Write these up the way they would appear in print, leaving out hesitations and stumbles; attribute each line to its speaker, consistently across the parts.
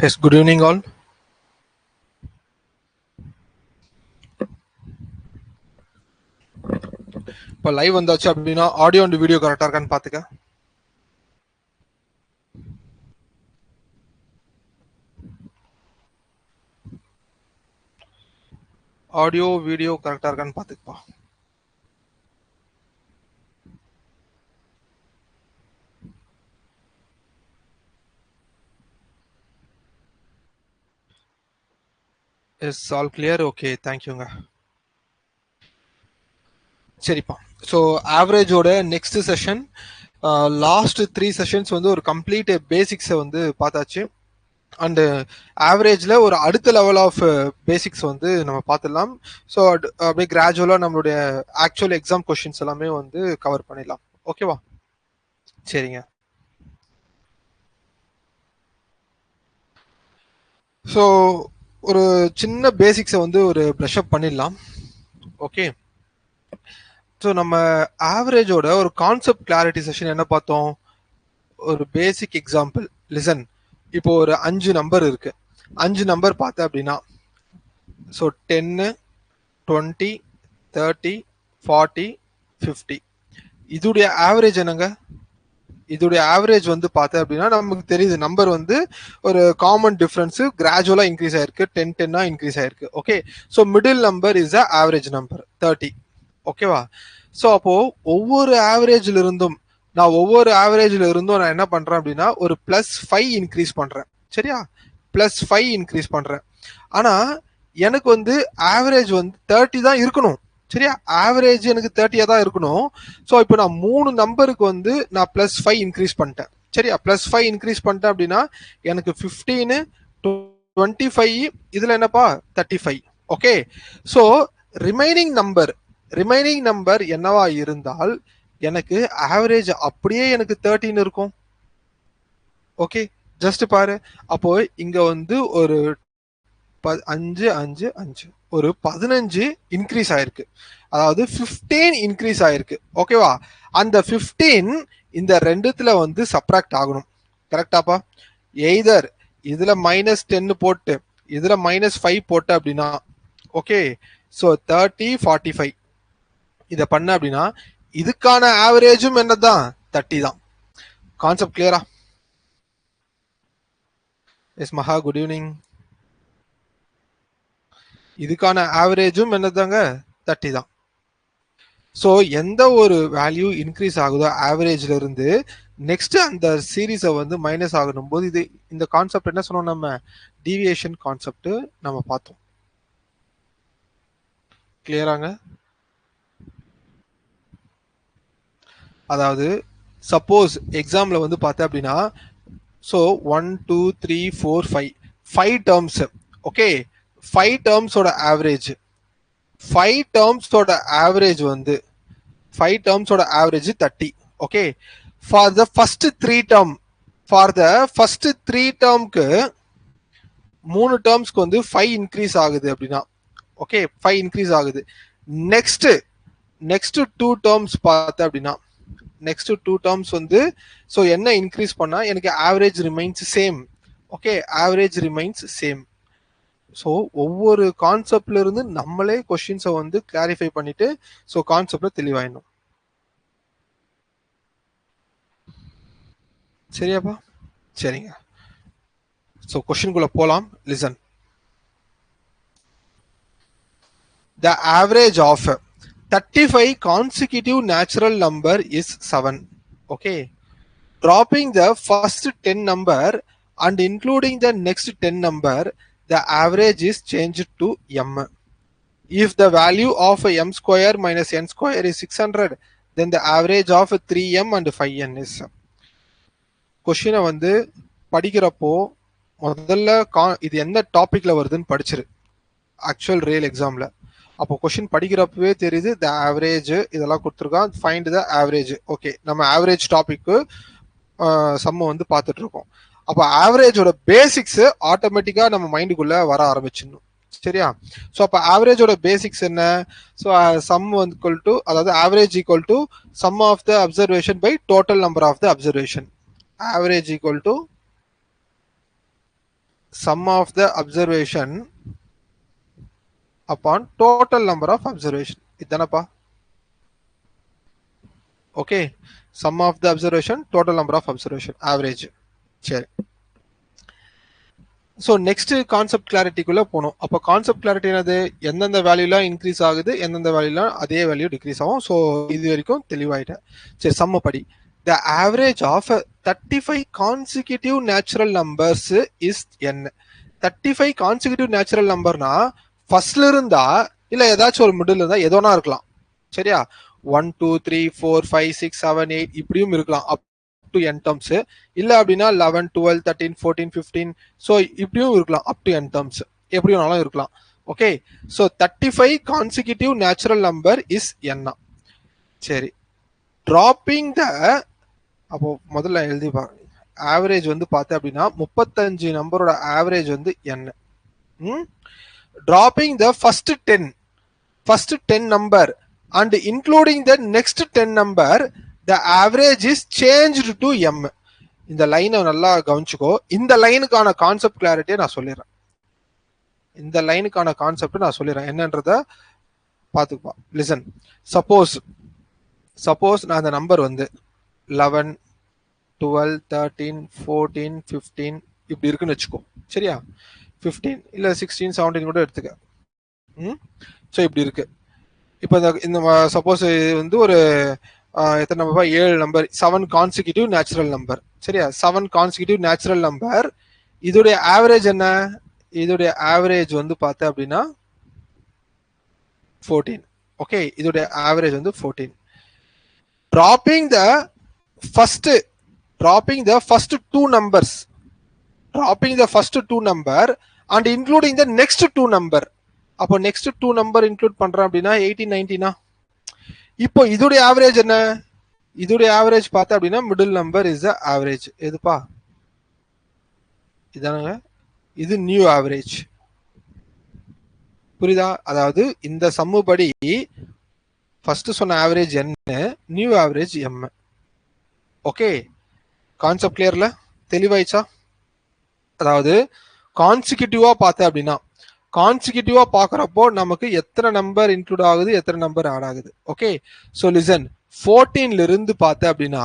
Speaker 1: Yes, good evening all. இப்போ live வந்தாச்சு அப்படின்னா ஆடியோ அண்ட் வீடியோ கரெக்டாக இருக்கான்னு பார்த்துக்க. ஆடியோ வீடியோ கரெக்டாக இருக்கான்னு பார்த்துக்கப்பா. Yes, all clear. ஓகே, தேங்க்யூங்க. சரிப்பா. ஸோ ஆவரேஜோட நெக்ஸ்ட் செஷன், லாஸ்ட் 3 செஷன்ஸ் வந்து ஒரு கம்ப்ளீட் பேசிக்ஸை வந்து பார்த்தாச்சு. அண்டு ஆவரேஜில் ஒரு அடுத்த லெவல் ஆஃப் பேசிக்ஸ் வந்து நம்ம பார்த்துடலாம். ஸோ அப்படியே கிராஜுவலாக நம்மளுடைய ஆக்சுவல் எக்ஸாம் கொஷின்ஸ் எல்லாமே வந்து கவர் பண்ணிடலாம். ஓகேவா? சரிங்க. ஸோ ஒரு சின்ன பேசிக்ஸை வந்து ஒரு ப்ரஷ் அப் பண்ணிடலாம். ஓகே. ஸோ நம்ம ஆவரேஜோட ஒரு கான்செப்ட் கிளாரிட்டி செஷன் என்ன பார்த்தோம்? ஒரு பேசிக் எக்ஸாம்பிள். லிசன், இப்போ ஒரு 5 நம்பர் இருக்கு. 5 நம்பர் பார்த்த அப்படின்னா, ஸோ 10, 20, 30, 40, 50. இதுடைய ஆவரேஜ் என்னங்க? இதோடைய ஆவரேஜ் வந்து பார்த்தேன் அப்படின்னா நமக்கு தெரியுது நம்பர் வந்து ஒரு காமன் டிஃபரன்ஸ் கிராஜுவலா இன்க்ரீஸ் ஆயிருக்கு. 10 இன்க்ரீஸ் ஆயிருக்கு. Okay. So middle number is a average number 30. ஓகேவா? ஸோ அப்போ ஒவ்வொரு ஆவரேஜ்ல இருந்தும் நான் என்ன பண்றேன் அப்படின்னா ஒரு +5 இன்க்ரீஸ் பண்றேன். சரியா? +5 இன்க்ரீஸ் பண்றேன். ஆனா எனக்கு வந்து ஆவரேஜ் வந்து 30 தான் இருக்கணும். சரியா? ஆவரேஜ் எனக்கு 30 தான் இருக்கணும். ஸோ இப்போ நான் 3 நம்பருக்கு வந்து நான் +5 இன்க்ரீஸ் பண்ணிட்டேன். சரியா? +5 இன்க்ரீஸ் பண்ணிட்டேன் அப்படின்னா எனக்கு 15, 25, இதுல என்னப்பா 35. ஓகே. ஸோ ரிமைனிங் நம்பர் என்னவா இருந்தால் எனக்கு ஆவரேஜ் அப்படியே எனக்கு 13 இருக்கும். ஓகே, ஜஸ்ட் பாரு. அப்போ இங்க வந்து ஒரு 5 5 5 ஒரு 15 இன்க்ரீஸ் ஆயிருக்கு. அதாவது 15 இன்க்ரீஸ் ஆயிருக்கு. ஓகேவா? அந்த 15 இந்த ரெண்டுத்துல வந்து சப்ராக்ட் ஆகணும். கரெக்டாப்பா? எய்தர் இதுல -10 போட்டு இதுல -5 போட்டு அப்படின்னா, ஓகே. ஸோ 30, 45 இதை பண்ண அப்படின்னா இதுக்கான ஆவரேஜும் என்னதான் 30 தான். கான்செப்ட் கிளியரா? எஸ் மகா, குட் ஈவினிங். இதுக்கான ஆவரேஜும் என்னதாங்க 30 தான். ஸோ எந்த ஒரு வேல்யூ இன்க்ரீஸ் ஆகுதோ ஆவரேஜ்ல இருந்து நெக்ஸ்ட் அந்த சீரீஸை வந்து மைனஸ் ஆகணும் போது இது இந்த கான்செப்ட் என்ன சொன்னோம்? நம்ம டீவியேஷன் கான்செப்ட் நம்ம பார்த்தோம். கிளியராங்க? அதாவது சப்போஸ் எக்ஸாம்ல வந்து பார்த்தேன் அப்படின்னா, ஸோ 1 2 3 4 5 டேர்ம்ஸ். ஓகே, 5 டேர்ம்ஸோட ஆவரேஜ் 5 டேர்ம்ஸோட ஆவரேஜ் வந்து 5 டேர்ம்ஸோட average 30. Okay. For the first 3 term, for the first 3 டேர்ம்க்கு 3 டேர்ம்ஸ்க்கு வந்து 5 இன்க்ரீஸ் ஆகுது அப்படின்னா, ஓகே 5 இன்க்ரீஸ் ஆகுது. நெக்ஸ்ட் 2 டேர்ம்ஸ் பார்த்தேன் அப்படின்னா, நெக்ஸ்ட் 2 டேர்ம்ஸ் வந்து ஸோ என்ன இன்க்ரீஸ் பண்ணா எனக்கு average remains same. Okay, average remains same. So ஒவ்வொரு கான்செப்ட்ல இருந்து நம்மளே கொஸ்டின்ஸை வந்து கிளாரிஃபை பண்ணிட்டு ஸோ கான்செப்ட்ல தெளிவாயிடணும். சரியாப்பா? சரிங்க. ஸோ கொஸ்டின்குள்ள போலாம். Listen, the average of 35 consecutive natural number is 7. Okay, dropping the first 10 number and including the next 10 number, the average is changed to m. If the value of m square minus n square is 600, then the average of 3m and 5n is. கொஸ்டினை வந்து படிக்கிறப்போ முதல்ல இது என்ன டாபிக்ல வருதுன்னு படிச்சிரு actual real எக்ஸாம்ல. அப்போ கொஸ்டின் படிக்கிறப்பவே தெரியுது த ஆவரேஜ் இதெல்லாம் கொடுத்துருக்கான், ஃபைண்ட் த ஆவரேஜ். ஓகே, நம்ம ஆவரேஜ் டாபிக்கு சம்ம வந்து பார்த்துட்டு இருக்கோம். அப்போ ஆவரேஜோட பேசிக்ஸ் ஆட்டோமேட்டிக்கா நம்ம மைண்டுக்குள்ள வர ஆரம்பிச்சிடணும். சரியா? ஸோ அப்போ ஆவரேஜோட பேசிக்ஸ் என்ன? ஸோ சம் வந்து ஈக்குவல் டு, அதாவது average equal to sum of the observation by total number of the observation. Average equal to sum of the observation upon total number of observation. இதானப்பா? Okay, sum of the observation, total number of observation, average. சரி. So next concept கிளாரிட்டிக்குள்ள போகணும். அப்போ concept clarity என்னது? எந்தெந்த வேல்யூலாம் increase ஆகுது, எந்தெந்த வேல்யூலாம் அதே value degrees ஆகும். ஸோ இது வரைக்கும் தெளிவாயிட்டேன். சரி, சம்மப்படி the average of 35 consecutive natural numbers is n. 35 consecutive natural numberனா ஃபர்ஸ்ட்ல இருந்தா இல்ல ஏதாச்சும் ஒரு மிடில் இருந்தா எதோனா இருக்கலாம். சரியா? 1 2 3 4 5 6 7 8 இப்படியும் இருக்கலாம். Up to n terms. இல்ல அப்படின்னா 11 12 13 14 15 ஸோ இப்படியும் இருக்கலாம். அப் டு n டர்ம்ஸ் எப்படி வேணாலும் இருக்கலாம். Okay, so 35 consecutive natural number is n. சரி, டிராப்பிங் த, அப்போ முதல்ல எழுதி பாருங்க. ஆவரேஜ் வந்து பார்த்தேன் அப்படின்னா 35 நம்பரோட ஆவரேஜ் வந்து n. Dropping the first 10 number and including the next 10 number the average is changed to m. இந்த லைனை நல்லா கவனிச்சுக்கோ. இந்த லைனுக்கான கான்செப்ட் கிளாரிட்டியை நான் சொல்லிடுறேன். இந்த லைனுக்கான கான்செப்ட் நான் சொல்லிடுறேன் என்னன்றத பார்த்துப்பா. லிசன். சப்போஸ் நான் அந்த நம்பர் வந்து 11 12 13 14 15 இப்படி இருக்குன்னு வச்சுக்கோ. சரியா? 15 இல்ல 16 17 கூட எடுத்துக்க. ஸோ இப்படி இருக்கு. இப்போ இந்த சப்போஸ் வந்து ஒரு எத்தனை number? 7 number, 7 consecutive natural number. சரியா? 7 கான்சிக்யூட்டிவ் நேச்சுரல் நம்பர். இதோடைய ஆவரேஜ் என்ன? இதோடைய ஆவரேஜ் வந்து பார்த்தேன் அப்படின்னா 14. ஓகே, இதோடைய ஆவரேஜ் வந்து 14. Dropping the first 2 numbers, dropping the first 2 number and including the next 2 number. அப்போ நெக்ஸ்ட் 2 நம்பர் இன்க்ளூட் பண்றேன் அப்படின்னா 18 19. இப்போ இதோடைய ஆவரேஜ் என்ன? இதோடைய ஆவரேஜ் பார்த்தா அப்படின்னா middle number is the average. எதுப்பா? இதானுங்க, இது நியூ ஆவரேஜ். புரியுதா? அதாவது இந்த சம்மு படி ஃபர்ஸ்ட் சொன்ன ஆவரேஜ் என்ன, new average M. Okay, concept கிளியர்ல? தெளிவாயிச்சா? அதாவது கான்சிக்யூட்டிவா பார்த்தேன் அப்படின்னா, கான்சிக்யூட்டிவா பாக்குறப்போ நமக்கு எத்தனை நம்பர் இன்க்ளூட் ஆகுது, எத்தனை நம்பர் ஆட் ஆகுது. Okay, so listen. 14ல இருந்து பார்த்தேன் அப்படின்னா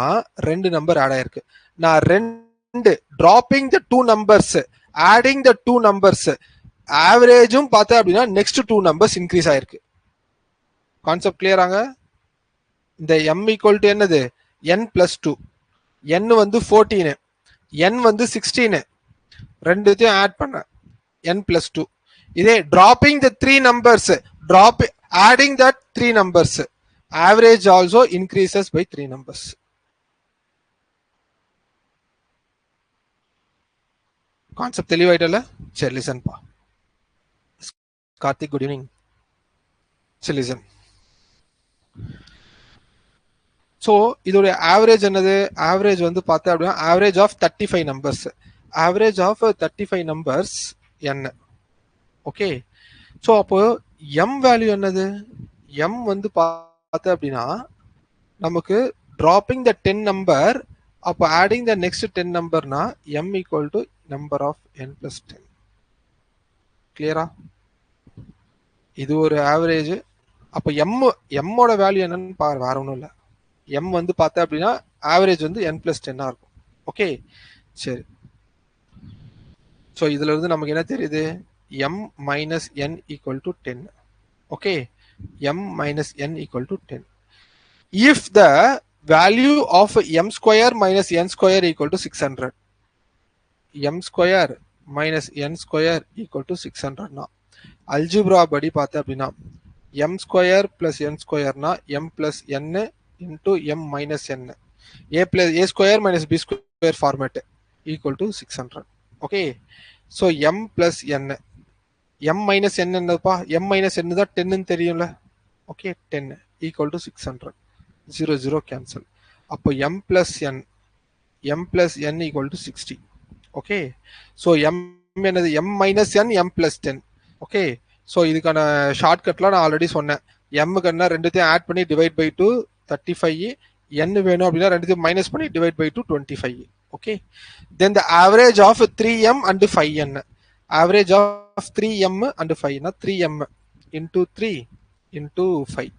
Speaker 1: 2 நம்பர் ஆட் ஆயிருக்கு. நான் 2 dropping the 2 numbers, adding the 2 numbers, ஆவரேஜும் பார்த்தேன் அப்படின்னா நெக்ஸ்ட் 2 நம்பர்ஸ் இன்க்ரீஸ் ஆயிருக்கு. கான்செப்ட் கிளியராங்க? இந்த m ஈக்குவல் டு என்னது? n plus 2. n வந்து 14, n வந்து 16, ரெண்டுத்தையும் ஆட் பண்ண n பிளஸ் 2. இதே dropping the 3 numbers, adding that 3 numbers, average also increases by 3 numbers. Concept தெளிவாயிட்டல? சரி, லிசன் பா. Karthik, good evening. சரி, லிசன். ஸோ இதோடைய ஆவரேஜ் என்னது? ஆவரேஜ் வந்து பார்த்தேன் அப்படின்னா average of 35 numbers, average of 35 numbers என்ன. ஓகே, ஸோ அப்போ எம் வேல்யூ என்னது? எம் வந்து பார்த்தேன் அப்படின்னா நமக்கு டிராப்பிங் த 10 நம்பர், அப்போ ஆடிங் த நெக்ஸ்ட் 10 நம்பர்னா M equal to number of n plus 10. கிளியரா? இது ஒரு ஆவரேஜ். அப்போ எம்மோட வேல்யூ என்னன்னு பாரு, வேற ஒன்றும் இல்லை. எம் வந்து பார்த்தேன் அப்படின்னா ஆவரேஜ் வந்து n பிளஸ் 10 இருக்கும். ஓகே, சரி. ஸோ இதுல இருந்து நமக்கு என்ன தெரியுது? m minus n equal to 10. Okay, m minus n equal to 10. If the value of m square minus n square equal to 600, m square minus n square equal to 600 na algebra படி பார்த்தா அப்படின்னா m square plus n square na m plus n into m minus n, a square minus b square format equal to 600. Okay, so m plus n, m minus n என்னப்பா? m minus n தான் 10 தெரியும்ல. Okay, 10 equal to 600. 0 0 cancel. அப்போ m plus n equal to 60. Okay, so m என்னது? m minus n, m plus 10. Okay, so இதுக்கான ஷார்ட்கட்லாம் நான் already சொன்னேன். m கண்ணா ரெண்டுத்தையும் add பண்ணி டிவைட் பை 2 35, n வேணும் அப்படின்னா ரெண்டுத்தையும் மைனஸ் பண்ணி divide by 2 25. Okay, then the average of 3m and 5n. Average of 3m and 5 na 3m into 3 into 5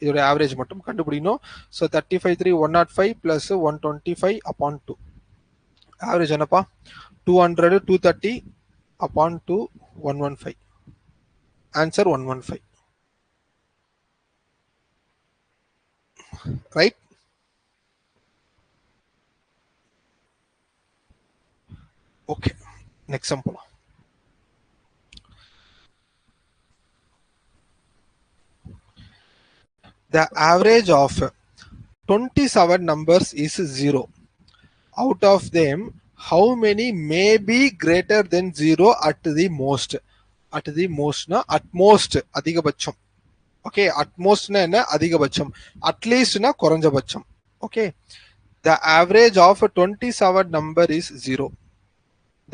Speaker 1: இதோட ஆவரேஜ் மட்டும் கண்டுபிடிக்கணும். So 35 3 105 plus 125 upon 2. ஆவரேஜ் என்னப்பா 200 230 upon 2 115. Answer 115. Right. Okay, next some போலாம். The average of 27 numbers is 0. Out of them, how many may be greater than 0 at the most? At the most na at most அதிகபட்சம். Okay, at most na என்ன அதிகபட்சம், at least na குறைஞ்சபட்சம். Okay, the average of 27 number is 0.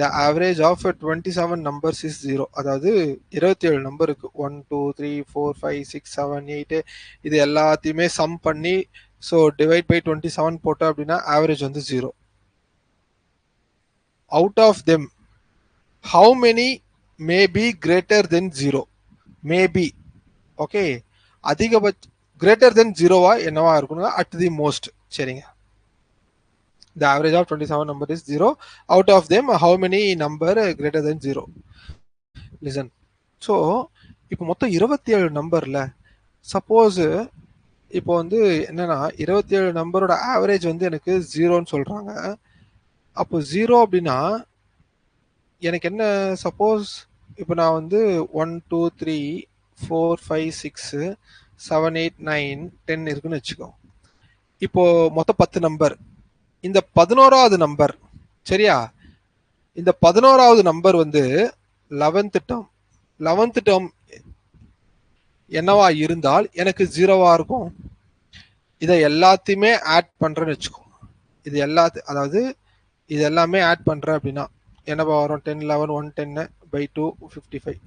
Speaker 1: The average of 27 numbers is 0. அதாவது 27 நம்பருக்கு 1 2 3 4 5 6 7 8 இது எல்லாத்தையுமே some பண்ணி so divide by 27 போட்டோம் அப்படின்னா ஆவரேஜ் வந்து 0. Out of them how many may be greater than 0? May be. Okay, அதிகபட்ச கிரேட்டர் தென் 0வா என்னவா இருக்கணும் அட் தி மோஸ்ட். சரிங்க. The average of 27 number is 0. Out of them, how many number greater than 0? Listen. So, இப்போ மொத்தம் 27 நம்பர்ல suppose இப்போ வந்து என்னன்னா 27 நம்பரோட ஆவரேஜ் வந்து எனக்கு 0ன்னு சொல்றாங்க. அப்போ 0 அப்படின்னா எனக்கு என்ன, சப்போஸ் இப்போ நான் வந்து 1 2 3 4 5 6 7 8 9 10 இருக்குன்னு வச்சுக்கோ. இப்போ மொத்தம் 10 நம்பர். இந்த 11வது நம்பர், சரியா, இந்த 11வது நம்பர் வந்து 11th டேர்ம். 11th டேர்ம் என்னவா இருந்தால் எனக்கு 0வா இருக்கும். இதை எல்லாத்தையுமே ஆட் பண்றேன்னு வச்சுக்கோ. இது அதாவது இது எல்லாமே ஆட் பண்றேன் அப்படின்னா என்னவா வரும், 10 11 110 by 2 55.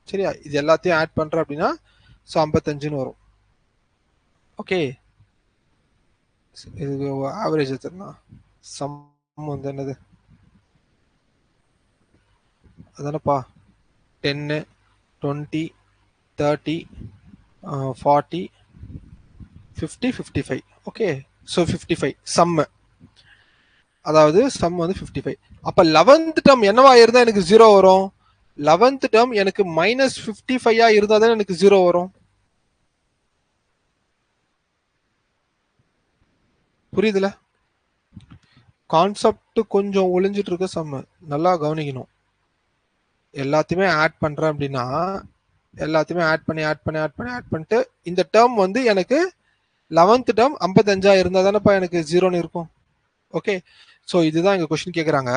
Speaker 1: சரியா, இது எல்லாத்தையும் ஆட் பண்றேன் அப்படின்னா ஸோ 55ன்னு வரும். ஓகே, இது ஆவரேஜ் எத்தனை சம் வந்து என்னது அதானப்பா 10 20 30 40 50 55. ஓகே, ஸோ 55 சம், அதாவது சம் வந்து 55. அப்ப 11th டேர்ம் என்னவா இருந்தா எனக்கு 0 வரும்? 11th டேர்ம் எனக்கு -55 இருந்தா தான் எனக்கு 0 வரும். புரியுதுல? கான்செப்ட் கொஞ்சம் ஒளிஞ்சிட்டு இருக்க சம், நல்லா கவனிக்கணும். எல்லாத்தையுமே ஆட் பண்றேன் அப்படின்னா எல்லாத்தையுமே ஆட் பண்ணிட்டு இந்த டேர்ம் வந்து எனக்கு 11th டேர்ம் 55 இருந்தா தானேப்பா எனக்கு 0ன்னு இருக்கும். ஓகே, ஸோ இதுதான் இங்க கொஸ்டின் கேட்குறாங்க.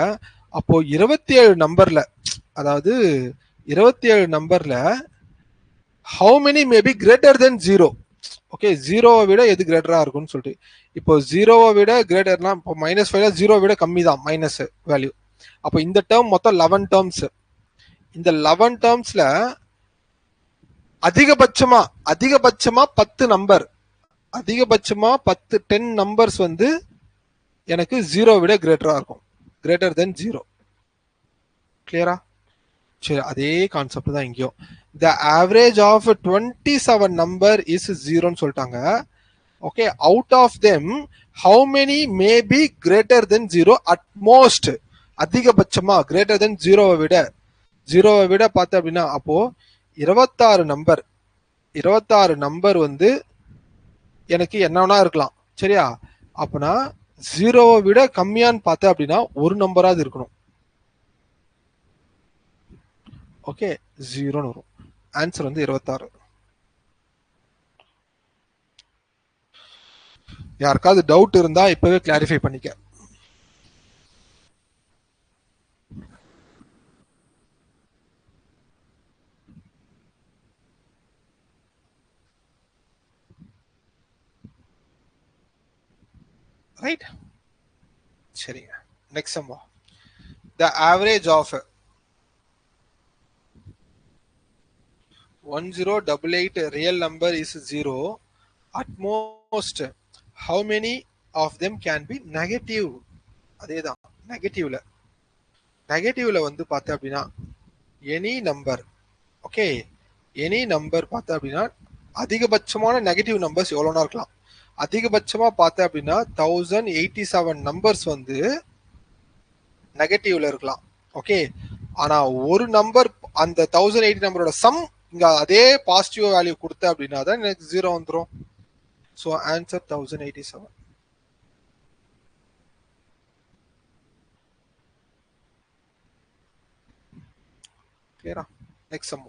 Speaker 1: அப்போ 27 நம்பர்ல, அதாவது 27 நம்பர்ல how many may be greater than 0? ஓகே, 0வை விட எது கிரேட்டரா இருக்கும்னு சொல்லிட்டு. இப்போ 0வை விட கிரேட்டர்னா இப்போ -5 0 விட கம்மி தான் மைனஸ் வேல்யூ. அப்போ இந்த டேர்ம் மொத்தம் 11 டேர்ம்ஸ். இந்த 11 டேர்ம்ஸ்ல அதிகபட்சமா 10 நம்பர், அதிகபட்சமா 10 நம்பர்ஸ் வந்து எனக்கு 0 விட கிரேட்டரா இருக்கும், கிரேட்டர் தென் 0. கிளியரா? சரி, அதே கான்செப்ட் தான் இங்கேயும். The average of 27 number is 0ன்னு சொல்லிட்டாங்க. Okay, out of them how many may be greater than 0 at most? அதிகபட்சமா கிரேட்டர் தென் 0வை விட பார்த்த அப்படின்னா அப்போ 26 நம்பர் வந்து எனக்கு என்னன்னா இருக்கலாம். சரியா, அப்பனா 0வை விட கம்மியான்னு பார்த்தேன் அப்படின்னா ஒரு நம்பராது இருக்கணும். ஓகே, 0ன்னு வரும். ஆன்சர் வந்து 26. யாருக்காவது டவுட் இருந்தா இப்பவே கிளாரிஃபை பண்ணிக்க. ரைட், சரிங்க. Next sum. The average of 1088 real number is 0. At most, how many of them can be negative? அதேதான் நெகட்டிவ்ல வந்து பார்த்தேன் அப்படின்னா any number. Okay, any number பார்த்தா அப்படின்னா அதிகபட்சமான நெகட்டிவ் நம்பர்ஸ் எவ்வளோனா இருக்கலாம். அதிகபட்சமா பார்த்தா அப்படின்னா 1087 நம்பர்ஸ் வந்து நெகட்டிவ்ல இருக்கலாம். ஓகே, ஆனா ஒரு நம்பர் அந்த 1080 நம்பரோட சம் இங்க அதே பாசிட்டிவ் வேல்யூ கொடுத்த அப்படின்னா தான் எனக்கு 0 வந்துரும். So answer 1087. கிளியரா? Next sum.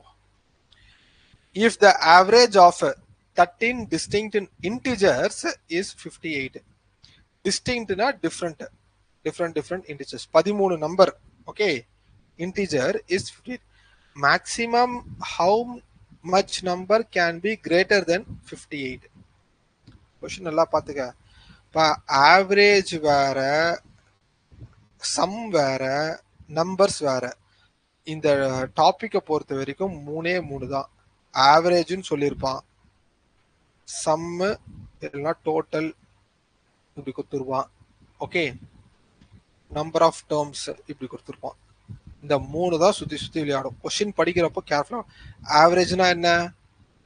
Speaker 1: If the average of 13 distinct integers is 58. Distinct na different integers. 13 number. Okay, integer is 58. Maximum how much number can be greater than 58? Question நல்லா பாத்துக்க. இப்போ ஆவரேஜ் வேற, சம் வேற, நம்பர்ஸ் வேற. இந்த டாபிக்கை பொறுத்த வரைக்கும் மூணே மூணு தான். ஆவரேஜ்னு சொல்லியிருப்பான், சம்மு இல்லைன்னா டோட்டல் இப்படி கொடுத்துருப்பான். ஓகே, நம்பர் ஆஃப் டேர்ம்ஸ் இப்படி கொடுத்துருப்பான். இந்த மூணு தான் சுற்றி சுற்றி விளையாடும். கொஸ்டின் படிக்கிறப்போ கேர்ஃபுல்லாக. ஆவரேஜ்னா என்ன?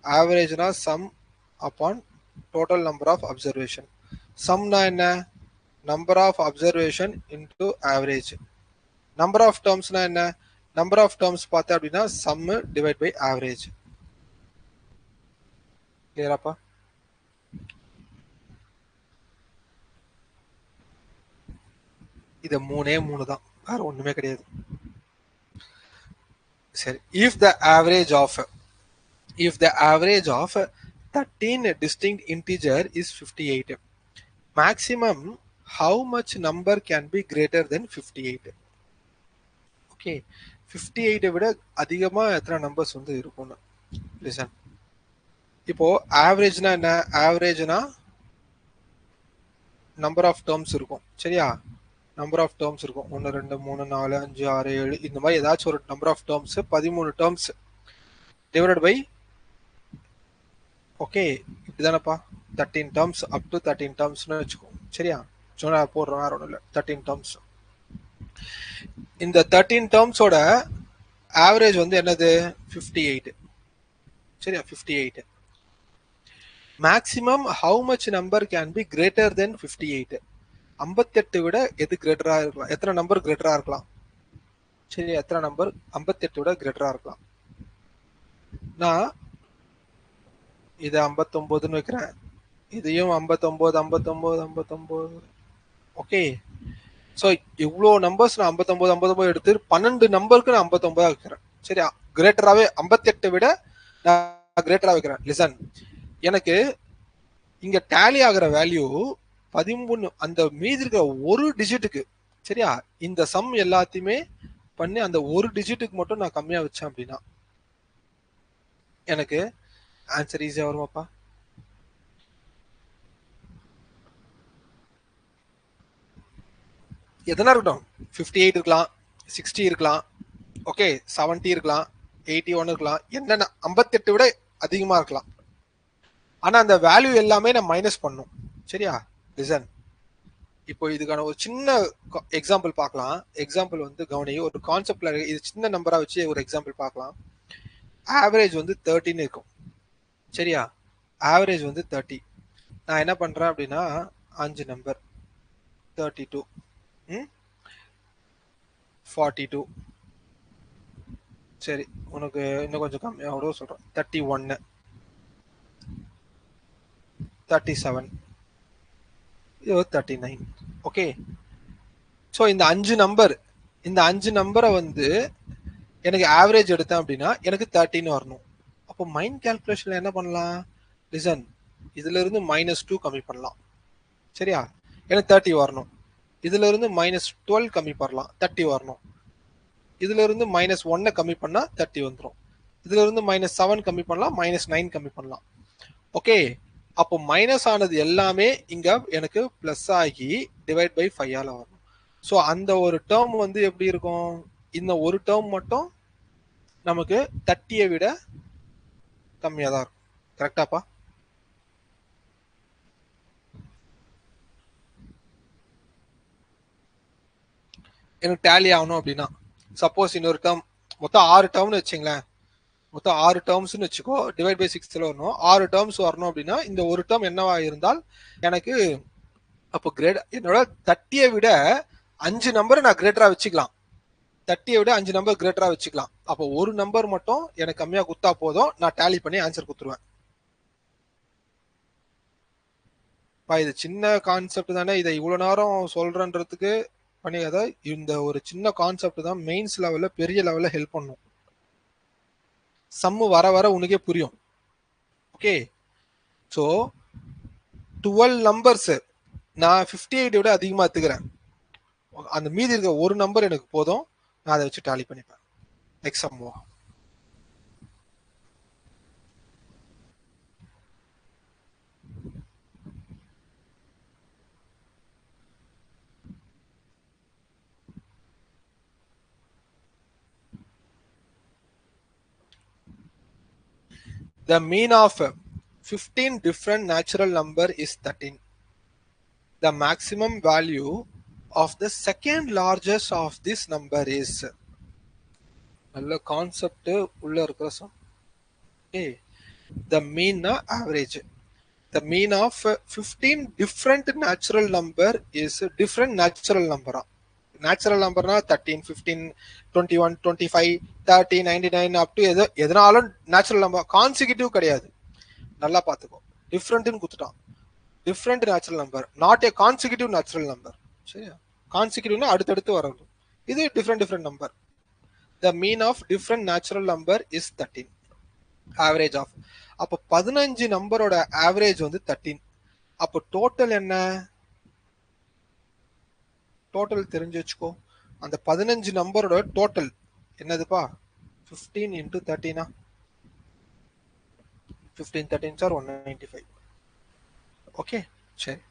Speaker 1: ஆவரேஜ்னா sum upon total number of observation. சம்னா என்ன? Number of observation into average. Number of டேர்ம்ஸ்னா என்ன? நம்பர் ஆஃப் டேர்ம்ஸ் பார்த்தா அப்படின்னா சம்மு டிவைட் பை ஆவரேஜ். கிளியராப்பா? இது மூணே மூணு தான், வேற ஒண்ணுமே கிடையாது. சரி, if the average of 13 distinct integer is 58, maximum how much number can be greater than 58? Okay, 58 விட அதிகமா எத்தனை நம்பர்ஸ் வந்து இருக்கும்னு லிசன். இப்போ ஆவரேஜ்னா என்ன? ஆவரேஜ்னா நம்பர் ஆஃப் டேர்ம்ஸ் இருக்கும். சரியா? நம்பர் ஆஃப் டேர்ம்ஸ் இருக்கும். 1 2 3 4 5 6 7 இந்த மாதிரி ஏதாச்சும் ஒரு number of terms 13 terms divided by, okay இப்படிதானப்பா, 13 டேர்ம்ஸ் அப் டு 13 டேர்ம்ஸ்னு வச்சுக்கோ. சரியா? சொன்னா போடுறோம், வேற ஒன்றும் இல்லை. 13 டேர்ம்ஸ். இந்த 13 டேர்ம்ஸோட ஆவரேஜ் வந்து என்னது? 58. சரியா? 58. Maximum how much number can be greater தென் 58? 58 விட எது கிரேட்டரா இருக்கலாம்? எத்தனை நம்பர் கிரேட்டரா இருக்கலாம்? சரி, எத்தனை நம்பர் 58 விட கிரேட்டரா இருக்கலாம்? நான் இதை 59ன்னு வைக்கிறேன், இதையும் 59 59 59. ஓகே, ஸோ இவ்வளோ நம்பர்ஸ் நான் 59 59 எடுத்து 12 நம்பருக்கு நான் 59 வைக்கிறேன். சரியா? கிரேட்டராகவே 58 விட நான் கிரேட்டரா வைக்கிறேன். லிசன், எனக்கு இங்க டேலி ஆகிற வேல்யூ 13. அந்த மீதி இருக்கிற ஒரு டிஜிட்டுக்கு, சரியா, இந்த சம் எல்லாத்தையுமே பண்ணி அந்த ஒரு டிஜிட்டுக்கு மட்டும் நான் கம்மியா வச்சேன் அப்படின்னா எனக்கு ஆன்சர் ஈஸியா வருமாப்பா? எதனா இருக்கட்டும், 58 இருக்கலாம், 60 இருக்கலாம், ஓகே 70 இருக்கலாம், 81 இருக்கலாம், என்னென்ன 58 விட அதிகமா இருக்கலாம். ஆனா அந்த வேல்யூ எல்லாமே நான் மைனஸ் பண்ணும். சரியா? லிசன், இப்போ இதுக்கான ஒரு சின்ன எக்ஸாம்பிள் பார்க்கலாம். எக்ஸாம்பிள் வந்து கவனி, ஒரு கான்செப்ட்ல இது சின்ன நம்பரா வச்சு ஒரு எக்ஸாம்பிள் பார்க்கலாம். ஆவரேஜ் வந்து 13 இருக்கும். சரியா? ஆவரேஜ் வந்து 30. நான் என்ன பண்றேன் அப்படின்னா 5 நம்பர் 32, 42, சரி உனக்கு இன்னும் கொஞ்சம் கம்மியாக கூட சொல்றேன், 31, 37, 39. ஓகே, ஸோ இந்த 5 நம்பரை வந்து எனக்கு ஆவரேஜ் எடுத்தேன் அப்படின்னா எனக்கு 13 வரணும். அப்போ மைண்ட் கால்குலேஷன்ல என்ன பண்ணலாம்? லிசன், இதுல இருந்து -2 கம்மி பண்ணலாம். சரியா? எனக்கு 30 வரணும். இதுல இருந்து -12 கம்மி பண்ணலாம், 30 வரணும். இதுல இருந்து -1 கம்மி பண்ணா 30 வந்துடும். இதுல இருந்து -7 கம்மி பண்ணலாம், -9 கம்மி பண்ணலாம். ஓகே, அப்போ மைனஸ் ஆனது எல்லாமே இங்க எனக்கு பிளஸ் ஆகி டிவைட் பை 5 ஆல வரும். ஸோ அந்த ஒரு டேர்ம் வந்து எப்படி இருக்கும்? இந்த ஒரு டேர்ம் மட்டும் நமக்கு 30 விட கம்மியா தான் இருக்கும். கரெக்டாப்பா? எனக்கு டேலி ஆகணும் அப்படின்னா, சப்போஸ் இன்னொரு டேர்ம் மொத்தம் 6 டேர்ம்னு வச்சுங்களேன், மொத்தம் 6 டேர்ம்ஸ்னு வச்சுக்கோ, டிவைட் பை 6ல வரணும். 6 டேர்ம்ஸ் வரணும் அப்படின்னா இந்த ஒரு டேர்ம் என்னவா இருந்தால் எனக்கு அப்போ கிரேட் என்னோட 30 விட 5 நம்பரை நான் கிரேட்டரா வச்சுக்கலாம். 30 விட 5 நம்பர் கிரேட்டரா வச்சுக்கலாம். அப்போ ஒரு நம்பர் மட்டும் எனக்கு கம்மியா குத்தா போதும், நான் டேலி பண்ணி ஆன்சர் குத்துருவேன். இது சின்ன கான்செப்ட் தானே, இதை இவ்வளவு நேரம் சொல்றன்றதுக்கு பண்ணியாத. இந்த ஒரு சின்ன கான்செப்ட் தான் மெயின்ஸ் லெவல்ல பெரிய லெவல்ல ஹெல்ப் பண்ணும். சம்மு வர வர உனக்கே புரியும். ஓகே, ஸோ 12 நம்பர்ஸ் நான் 58 விட அதிகமா எடுத்துக்கிறேன். அந்த மீதி இருக்க ஒரு நம்பர் எனக்கு போதும், நான் அதை வச்சு டாலி பண்ணிப்பேன். Next சம்முவா. The mean of 15 different natural number is 13. The maximum value of the second largest of this number is. நல்ல கான்செப்ட் உள்ள இருக்கிற some. Okay, the mean average. The mean of 15 different natural number is different natural number. Natural நம்பர்னா 13, 15, 21, 25, 30, 99 up to எதனாலும் natural number. Consecutive கிடையாது, நல்லா பார்த்துக்கோ. டிஃப்ரெண்ட்னு கொடுத்துட்டான். Different natural number, not a consecutive natural number. சரியா, கான்சிக்யூட்டிவ்னா அடுத்தடுத்து வரணும். இது different number. The mean of different natural number is 13. Average of, அப்போ 15 நம்பரோட ஆவரேஜ் வந்து 13. அப்போ டோட்டல் என்ன? டோட்டல் தெரிஞ்சு வச்சுக்கோ. அந்த 15 நம்பரோட டோட்டல் என்னதுப்பா? 15 into 13. 15 13 are 195. ஓகே, சரி.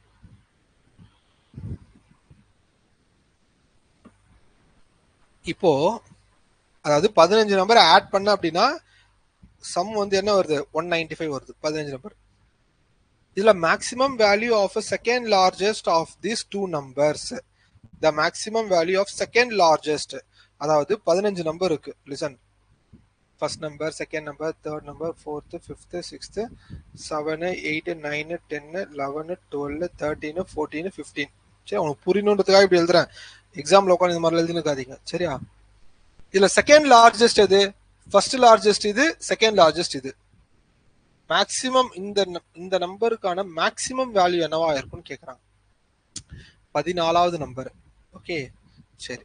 Speaker 1: இப்போ அதாவது 15 நம்பர் ஆட் பண்ண அப்படின்னா சம் வந்து என்ன வருது? 195 வருது 15 நம்பர். இதுல maximum value of second largest of these two numbers. The maximum value of second largest, அதாவது 15 நம்பர் இருக்கு. Listen, first number, second number, third number, fourth, fifth, sixth, 7, 8, 9, 10, 11, 12, 13, 14, 15. சரி, உனக்கு புரியணுன்றதுக்காக இப்படி எழுதுறேன். எக்ஸாம்ல உட்காந்து இந்த மாதிரி எழுதினுக்காதீங்க. சரியா? இதுல செகண்ட் லார்ஜஸ்ட் எது? ஃபர்ஸ்ட் லார்ஜஸ்ட் இது, செகண்ட் லார்ஜஸ்ட் இது. மேக்சிமம் இந்த நம்பருக்கான மேக்சிமம் வேல்யூ என்னவா இருக்கும்னு கேக்குறாங்க. 14வது நம்பர். ஓகே, சரி.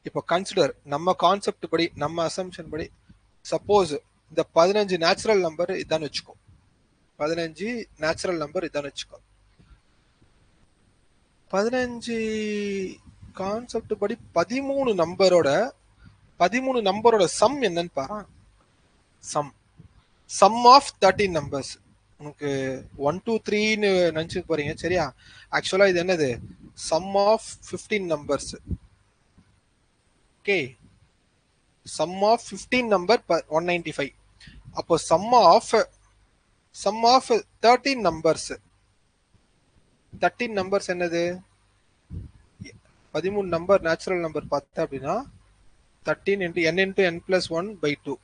Speaker 1: இப்போ கன்சிடர் நம்ம கான்செப்ட் படி, நம்ம அசம்ஷன் படி, சப்போஸ் இந்த 15 நேச்சுரல் நம்பர் இதான் வச்சுக்கோ. 15 நேச்சுரல் நம்பர் இதான் வச்சுக்கோ. 15 கான்செப்ட் படி 13 நம்பரோட சம் என்னன்னு பாரு. Sum of 13 numbers. உனக்கு 1 2 3ன்னு நினைச்சு போறீங்க. சரியா? ஆக்சுவலா இது என்னது? Sum of 15 numbers. Okay, sum of 15 number 195. அப்போ சம் ஆஃப் 13 நம்பர்ஸ். 13 நம்பர்ஸ் என்னது? 13 நம்பர் நேச்சுரல் நம்பர் பார்த்தா அப்படின்னா 13 into n into n plus 1 by 2.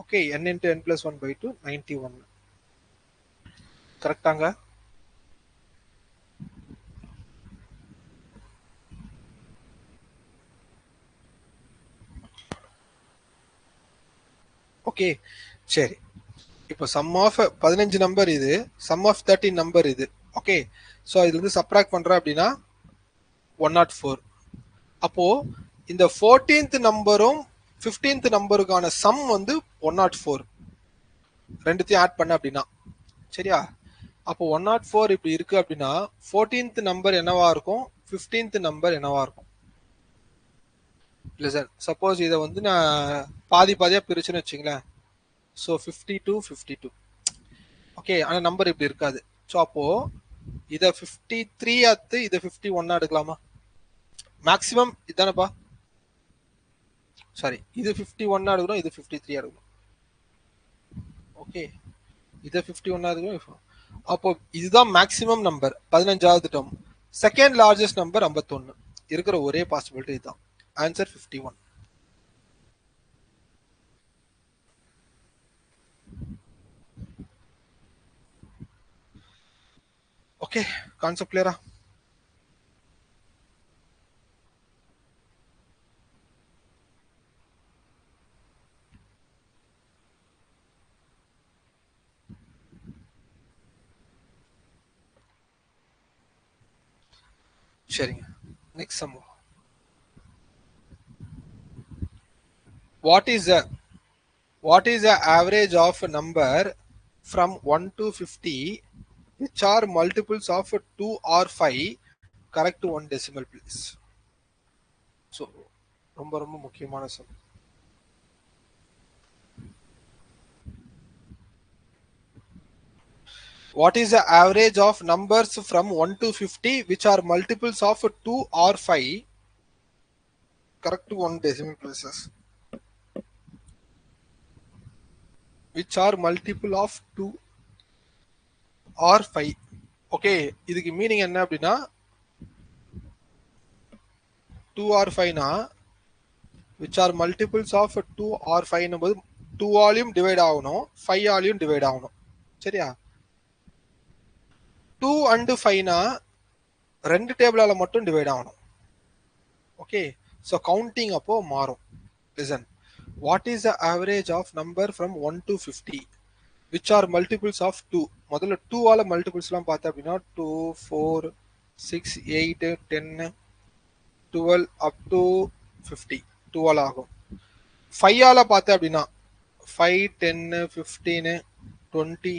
Speaker 1: ஓகே, n into n plus 1 by 2 91. கரெக்டாங்க? ஓகே, சரி. இப்போ சம் ஆஃப் 15 நம்பர் இது, சம் ஆஃப் 13 நம்பர் இது. ஓகே, ஸோ இதுல இருந்து சப்ராக்ட் பண்ற அப்படின்னா 104. அப்போ இந்த 14th நம்பரும் 15th நம்பருக்கான சம் வந்து 104. ரெண்டுத்தையும் ஆட் பண்ண அப்படின்னா. சரியா? அப்போ 104 இப்படி இருக்கு அப்படின்னா 14th நம்பர் என்னவா இருக்கும்? 15th நம்பர் என்னவா இருக்கும்? இல்ல சார், சப்போஸ் இதை வந்து நான் பாதியா பிரிச்சுன்னு வச்சுங்களேன். ஸோ 52 52. ஓகே, ஆனா நம்பர் இப்படி இருக்காது. ஸோ அப்போ இதை 53 ஆத்து இதை 51 எடுக்கலாமா? மேக்சிமம் இதானப்பா. சாரி, இது 51 எடுக்கணும், இது 53 எடுக்கணும். ஓகே, இதை 51 எடுக்கணும். அப்போ இதுதான் மேக்சிமம் நம்பர் 15வது டேர்ம். Second largest number 51. இருக்கிற ஒரே பாசிபிலிட்டி இதுதான். ஆன்சர் 51. ஓகே, கான்செப்ட் கிளியரா? சரிங்க, next some. What is the what is the average of a number from 1 to 50 which are multiples of 2 or 5? Correct one decimal please. So ரொம்ப ரொம்ப முக்கியமான some. What is the average of numbers from 1 to 50 which are multiples of 2 or 5? Correct one decimal places. Which are multiple of 2 or 5. Okay, இதுக்கு meaning என்ன அப்படின்னா 2 or 5 னா which are multiples of 2 or 5 போது 2 ஆலையும் divide ஆகணும், 5 ஆலையும் divide ஆகணும். சரியா? 2 and 5 னா ரெண்டு டேபிளால மட்டும் டிவைட் ஆகணும். ஓகே, ஸோ கவுண்டிங் அப்போ மாறும். Listen, what is the average of number from 1 to 50 which are multiples of 2? முதல்ல 2 ஆல மல்டிபிள்ஸ்லாம் பார்த்தா அப்படின்னா 2, 4, 6, 8, 10, 12 அப் டு 50 12 ஆகும். 5 ஆல பார்த்தா அப்படின்னா 5, 10, 15, 20,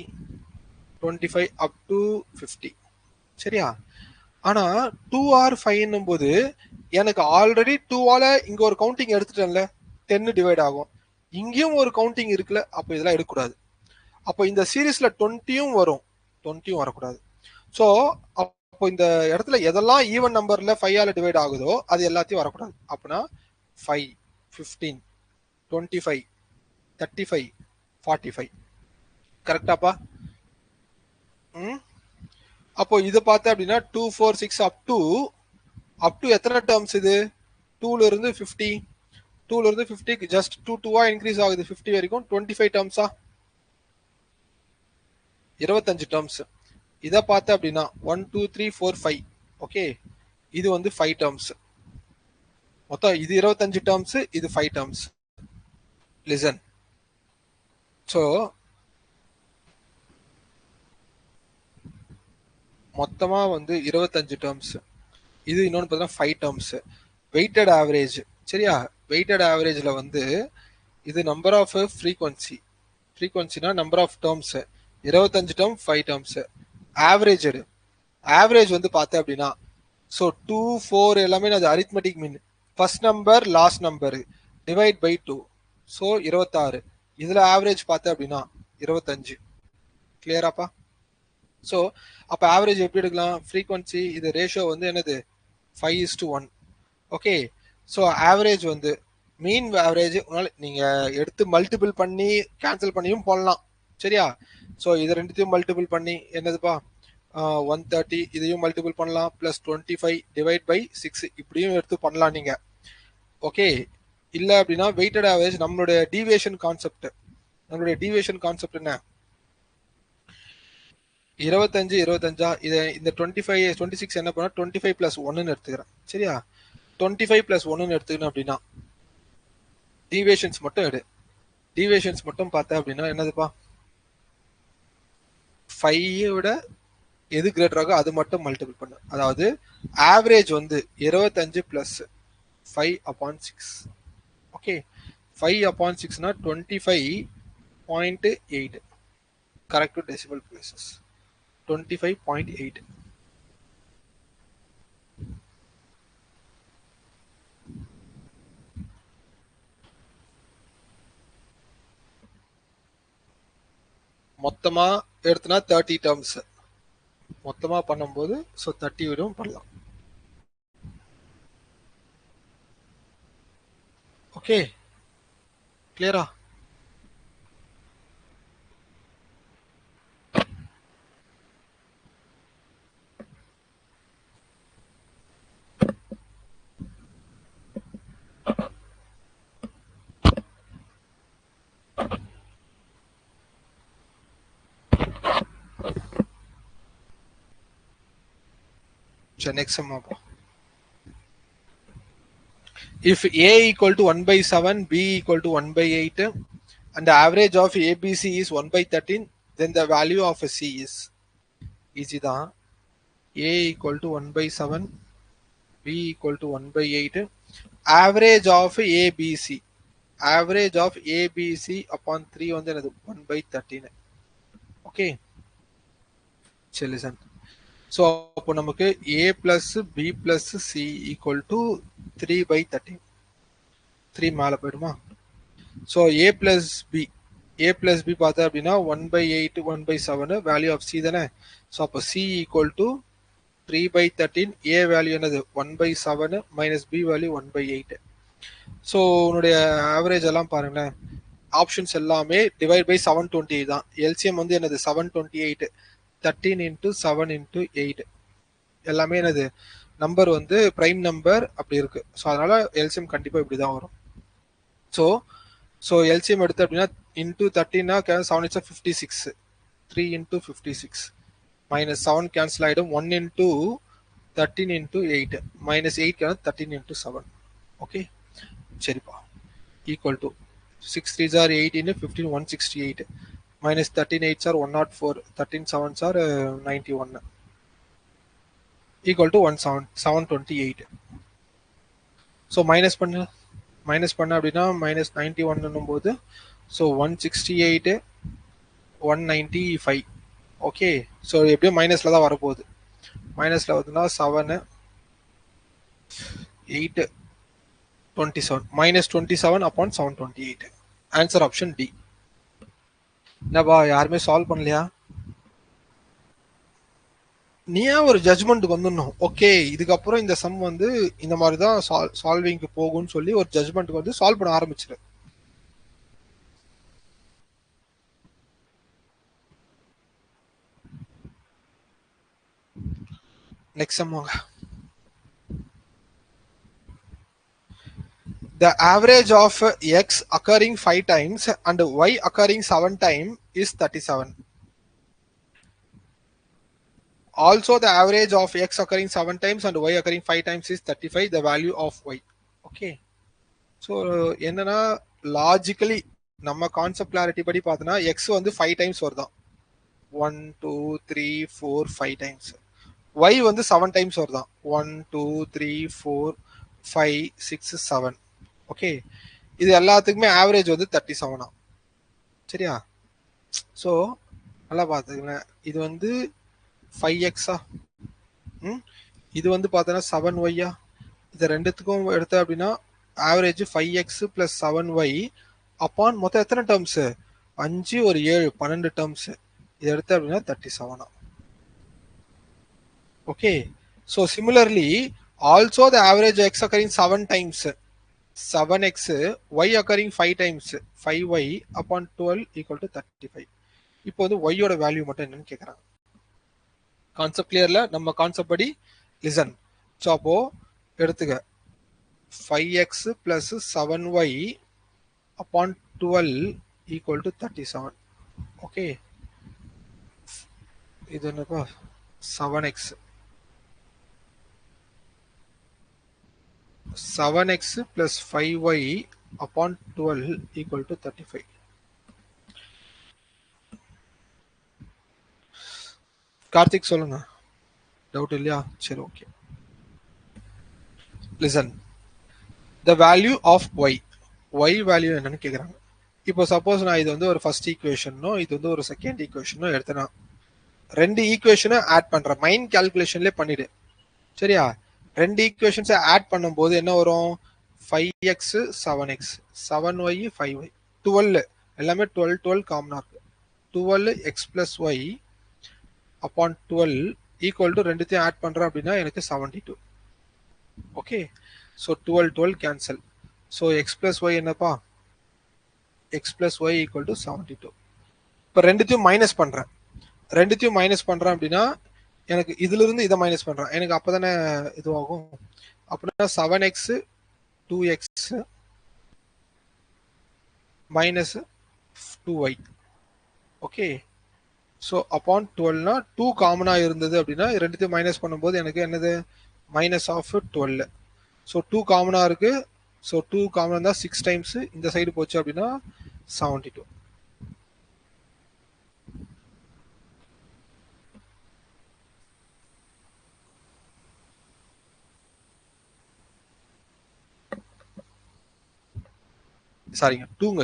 Speaker 1: 25 அப் டு 50. சரியா? ஆனா 2 ஆர் 5 போது எனக்கு ஆல்ரெடி 2 ஆல இங்க ஒரு கவுண்டிங் எடுத்துட்டேன்ல, 10 டிவைட் ஆகும். இங்கேயும் ஒரு கவுண்டிங் இருக்குல்ல, அப்ப இதெல்லாம் எடுக்கக்கூடாது. அப்போ இந்த சீரீஸ்ல 20யும் வரும், 20யும் வரக்கூடாது. ஸோ அப்போ இந்த இடத்துல எதெல்லாம் ஈவன் நம்பர்ல 5 ஆல டிவைட் ஆகுதோ அது எல்லாத்தையும் வரக்கூடாது. அப்படின்னா 5, 15, 25, 35, 45. கரெக்டாப்பா? ம், அப்போ இது பார்த்தா அப்படின்னா 2, 4, 6 அப் டு எத்தனை டேர்ம்ஸ் இது? 2ல இருந்து 50, 2ல இருந்து 50க்கு ஜஸ்ட் 2 2வா இன்க்ரீஸ் ஆகுது 50 வரைக்கும். 25 டேர்ம்ஸா? 25 டேர்ம்ஸ். இதை பார்த்தா அப்படின்னா 1, 2, 3, 4, 5. ஓகே, இது வந்து 5 டேர்ம்ஸ். மொத்தம் இது 25 டேர்ம்ஸ், இது 5 டேர்ம்ஸ். லிசன், ஸோ மொத்தமா வந்து 25 டேர்ம்ஸ். இது இன்னொன்று பார்த்தீங்கன்னா 5 டேர்ம்ஸ். Weighted average. சரியா? வெயிட்டட் ஆவரேஜ்ல வந்து இது நம்பர் ஆஃப் ஃப்ரீக்வன்சினா number of terms. 25 term, 5 terms. Average average வந்து பார்த்தேன் அப்படின்னா ஸோ 2, 4 எல்லாமே அது arithmetic mean. First number last number divide by 2, so 26. இதுல ஆவரேஜ் பார்த்தேன் அப்படின்னா 25. கிளியராப்பா? ஸோ அப்போ ஆவரேஜ் எப்படி எடுக்கலாம்? ஃப்ரீக்வன்சி இது ரேஷியோ வந்து என்னது? 5:1. ஓகே, ஸோ ஆவரேஜ் வந்து மீன் ஆவரேஜ் நீங்க எடுத்து மல்டிபிள் பண்ணி கேன்சல் பண்ணியும் போடலாம். சரியா? ஸோ இது ரெண்டுத்தையும் மல்டிபிள் பண்ணி என்னதுப்பா 130, இதையும் மல்டிபிள் பண்ணலாம், பிளஸ் 25 டிவைட் பை 6 இப்படியும் எடுத்து பண்ணலாம் நீங்க. ஓகே, இல்ல அப்படின்னா வெயிட்டட் ஆவரேஜ் நம்மளுடைய டீவியேஷன் கான்செப்ட். நம்மளுடைய டீவியேஷன் கான்செப்ட் என்ன? 25 25 இதை இந்த 25 26 என்ன பண்ணா 25 பிளஸ் 1 எடுத்துக்கிறேன். சரியா? 25 பிளஸ் 1 எடுத்துக்கணும் அப்படின்னா டீவியேஷன்ஸ் மட்டும் எடு. டீவியேஷன்ஸ் மட்டும் பார்த்தா அப்படின்னா என்னதுப்பா 5 விட எது கிரேட்டராக அது மட்டும் மல்டிபிள் பண்ணு. அதாவது ஆவரேஜ் வந்து 25 பிளஸ் 5/6. ஓகே, 5/6னா 25.8. Correct decimal places 25.8. மொத்தமா எடுத்தனா 30 டேர்ம்ஸ். மொத்தமா பண்ணும்போது ஸோ 30 விடும் பண்ணலாம். ஓகே, கிளியரா? சரி நெக்ஸ்ட் சம் பார்ப்போம். If A equal to 1 by 7, B equal to 1 by 8, and the average of ABC is 1 by 13, then the value of C is easy தான். A equal to 1 by 7, B equal to 1 by 8, average of ABC, average of ABC upon 3 வந்து என்னது 1 by 13. Okay சரி listen. So அப்போ நமக்கு A plus B plus C equal to 3 by 13. 3 மேலே போயிடுமா? So A plus B, A plus B பார்த்தா அப்படின்னா 1 by 8, 1 by 7 value of C தானே. ஸோ அப்போ C equal to 3 by 13, A value என்னது 1 by 7 minus B value 1 by 8. So உன்னுடைய average எல்லாம் பாருங்களேன், ஆப்ஷன்ஸ் எல்லாமே டிவைட் பை 728 தான். எல்சிஎம் வந்து என்னது 728, 13 into 7 into 8 எல்லாமே என்னது நம்பர் வந்து பிரைம் நம்பர் அப்படி இருக்கு. ஸோ அதனால எல்சிஎம் கண்டிப்பா இப்படிதான் வரும். ஸோ எல்சிஎம் எடுத்து அப்படின்னா இன்டூ 13னா 7 இட்ஸ் 56, 3 into 56 மைனஸ் 7 கேன்சல் ஆகிடும். 1 into 13 into 8 minus 8 13 into 7. Okay சரிப்பா. Equal to 6 3s are 18, 15 168 minus 13 8s are 104, 13 7s are 91 equal to 728. So minus பண்ண அப்படின்னா மைனஸ் 91 போது ஸோ 168 195. ஓகே ஸோ எப்படியும் மைனஸ்ல தான் வரப்போகுது. மைனஸ்ல வருதுன்னா 7 8 27 minus 27 upon 728. Answer option D. என்னப்பா யாருமே சால்வ் பண்ணலையா? நீயா ஒரு ஜட்ஜ்மெண்ட்டுக்கு வந்துடணும். ஓகே இதுக்கப்புறம் இந்த சம் வந்து இந்த மாதிரி தான் சால்விங்க்கு போகும்னு சொல்லி ஒரு ஜட்ஜ்மெண்ட்டுக்கு வந்து சால்வ் பண்ண ஆரம்பிச்சிரு. நெக்ஸ்ட் சம் வாங்க. The average of x occurring 5 times and y occurring 7 times is 37. Also the average of x occurring 7 times and y occurring 5 times is 35, the value of y. Okay. So என்னன்னா logically நம்ம concept clarity படி பார்த்தோன்னா x வந்து 5 times வருதான். 1 2 3 4 5 times. y வந்து 7 times வருதான். 1 2 3 4 5 6 7. Okay இது எல்லாத்துக்குமே ஆவரேஜ் வந்து 37. சரியா? ஸோ நல்லா பார்த்துக்கங்களேன். இது வந்து 5x இது வந்து பார்த்தோன்னா 7y. இது ரெண்டுத்துக்கும் எடுத்த அப்படின்னா average 5x plus 7y upon மொத்தம் எத்தனை டேர்ம்ஸ்? 5 ஒரு 7 12 டேர்ம்ஸ். இது எடுத்த அப்படின்னா 37. Okay so similarly also the average x occurring 7 times 7x, y occurring 5 times 5y upon 12 equal to 35. இப்போ வந்து y ஓட வேல்யூ மட்டும் என்னன்னு கேட்குறாங்க. கான்செப்ட் கிளியர்ல? நம்ம கான்செப்ட் படி லிசன். ஸோ அப்போ எடுத்துக்க 5x plus 7y upon 12 equal to 37. Okay இது என்னப்பா 7x 7x plus 5y upon 12 equal to 35. Karthik சொல்லுங்க. டவுட் இல்லையா? சரி okay. Listen. The value of y, y value என்னன்னு கேக்குறாங்க. இப்போ சப்போஸ் நான் இது வந்து ஒரு ஃபர்ஸ்ட் ஈக்குவேஷனோ இது வந்து ஒரு செகண்ட் ஈக்குவேஷனோ எடுத்தனா ரெண்டு ஈக்குவேஷனை ஆட் பண்றேன். மைண்ட் கால்குலேஷன்லேயே பண்ணிடு. சரியா? ரெண்டு ஈக்குவேஷன்ஸை ஆட் பண்ணும்போது என்ன வரும்? 5x 7x 7y 5y 12 எல்லாமே 12 12 காமனா இருக்கு. 12x plus y upon 12 equal to ரெண்டுத்தையும் ஆட் பண்றேன் அப்படின்னா எனக்கு 72. Okay so 12 12 cancel. So X plus Y என்னப்பா? X plus Y equal to 72. இப்போ ரெண்டுத்தையும் மைனஸ் பண்றேன் அப்படின்னா எனக்கு இதுல இருந்து இதை மைனஸ் பண்றேன். எனக்கு அப்பதானே இதுவாகும். அப்படின்னா 7x 2x minus 2y. Okay so upon 12னா 2 காமனாக இருந்தது அப்படின்னா ரெண்டுத்தையும் மைனஸ் பண்ணும்போது எனக்கு என்னது மைனஸ் ஆஃப் 12. ஸோ 2 காமனாக இருக்கு. ஸோ 2 காமனாக தான் 6 டைம்ஸ் இந்த சைடு போச்சு அப்படின்னா 72. சாரிங்க 2ங்க.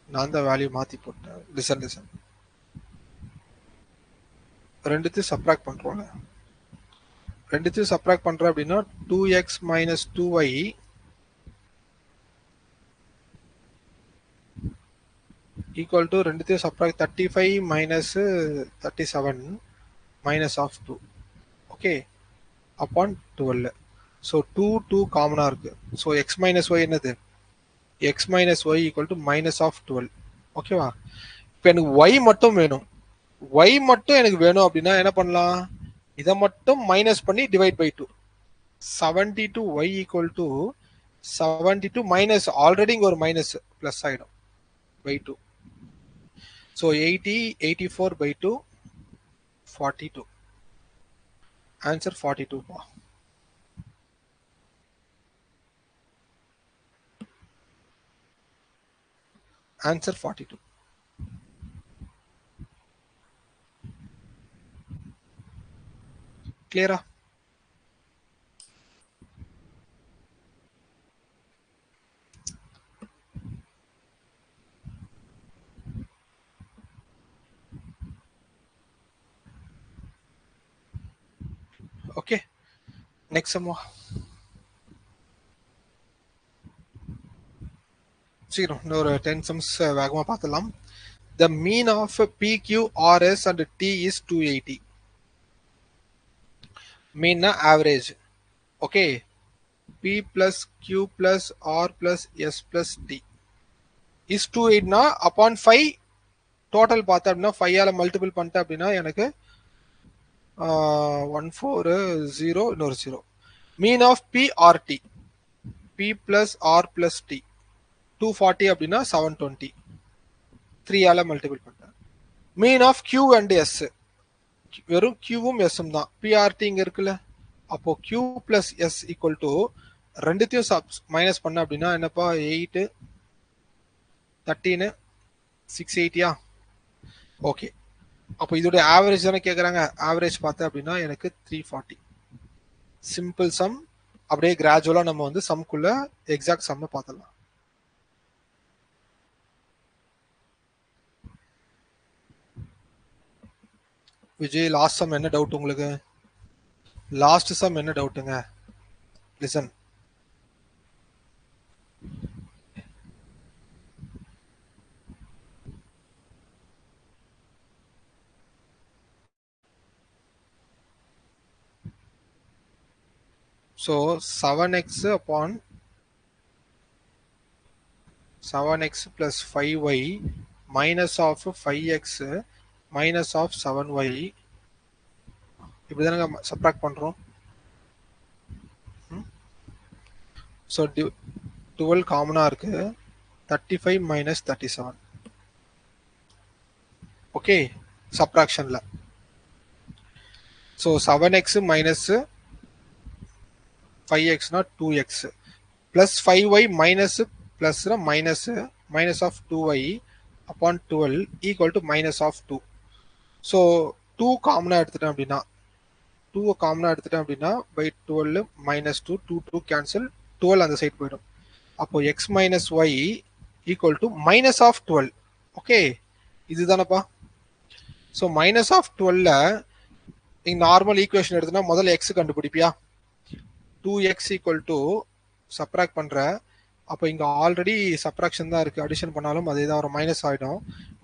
Speaker 1: நான் தான் வேல்யூ மாற்றி போட்டேன். லிசன் ரெண்டுத்தையும் சப்ராக்ட் பண்ணுறோம்ல. ரெண்டுத்தையும் சப்ராக்ட் பண்ணுறேன் அப்படின்னா 2x minus 2y equal to ரெண்டுத்தையும் subtract 35 minus 37 minus of 2. Okay upon 12. So 2 காமனாக இருக்கு. ஸோ எக்ஸ் மைனஸ் ஒய் என்னது X minus Y equal to minus of 12. ஓகேவா? இப்போ எனக்கு ஒய் மட்டும் வேணும். ஒய் மட்டும் எனக்கு வேணும் அப்படின்னா என்ன பண்ணலாம்? இதை மட்டும் மைனஸ் பண்ணி divide by 2. 72 y equal to 72 minus already இங்கே ஒரு மைனஸ் ப்ளஸ் ஆகிடும் பை 2. So 80 84 by 2 42. ஆன்சர் 42 பா. ஆன்சர் 42. கிளியரா? ஓகே நெக்ஸ்ட் சம்மா. சரி இன்னொரு 10 சம்ஸ் வேகமாக பார்த்துலாம். The mean of PQRS and T is 280. Mean average. Okay. P plus Q plus R plus S plus T is 280 னா upon 5 டோட்டல் பார்த்தா அப்படின்னா 5 ஆல மல்டிபிள் பண்ணிட்டேன் அப்படின்னா எனக்கு 140 இன்னொரு 0. Mean of P R T P plus R plus T 240 அப்படின்னா 720 3 ஆல மல்டிபிள் பண்ணிட்டேன். Mean of Q and S வெறும் Qவும் Sம் தான். PRT இங்க இருக்குல்ல. அப்போ Q plus S equal to ரெண்டுத்தையும் மைனஸ் பண்ண அப்படின்னா என்னப்பா 8 13 680. ஓகே அப்போ இதோட ஆவரேஜ் தானே கேட்குறாங்க. ஆவரேஜ் பார்த்தேன் அப்படின்னா எனக்கு 340. Simple some. அப்படியே கிராஜுவலாக நம்ம வந்து சம்குள்ள எக்ஸாக்ட் சம்மை பார்த்துடலாம். விஜய் லாஸ்ட் சம் என்ன டவுட் உங்களுக்கு? லாஸ்ட் சம் என்ன டவுட்டுங்க? Listen. So 7x upon 7x plus 5y minus of 5x minus of 7y இப்படி தானே சப்ராக்ட் பண்றோம். ஸோ 12 காமனா இருக்கு. 35 மைனஸ் 37. ஓகே சப்ராக்ஷன்ல. ஸோ 7x மைனஸ் 5x னா 2x plus 5y minus plus minus minus of 2y upon 12 equal to minus of 2. So 2 காமனாக எடுத்துட்டேன் அப்படின்னா 2 காமனாக எடுத்துட்டேன் அப்படின்னா பை 12 மைனஸ் 2 2 கேன்சல் 12 அந்த சைட் போயிடும். அப்போ X minus Y equal to minus of 12. Okay இதுதானப்பா. ஸோ மைனஸ் ஆஃப் 12 நீங்க நார்மல் ஈக்குவேஷன் எடுத்தனா முதல்ல எக்ஸ் கண்டுபிடிப்பியா. 2x ஈக்குவல் டு சப்ராக்ட் பண்ற. அப்போ இங்க ஆல்ரெடி சப்ராக்ஷன் தான் இருக்கு. அடிஷன் பண்ணாலும் அதே தான் வரும். மைனஸ் ஆயிடும்.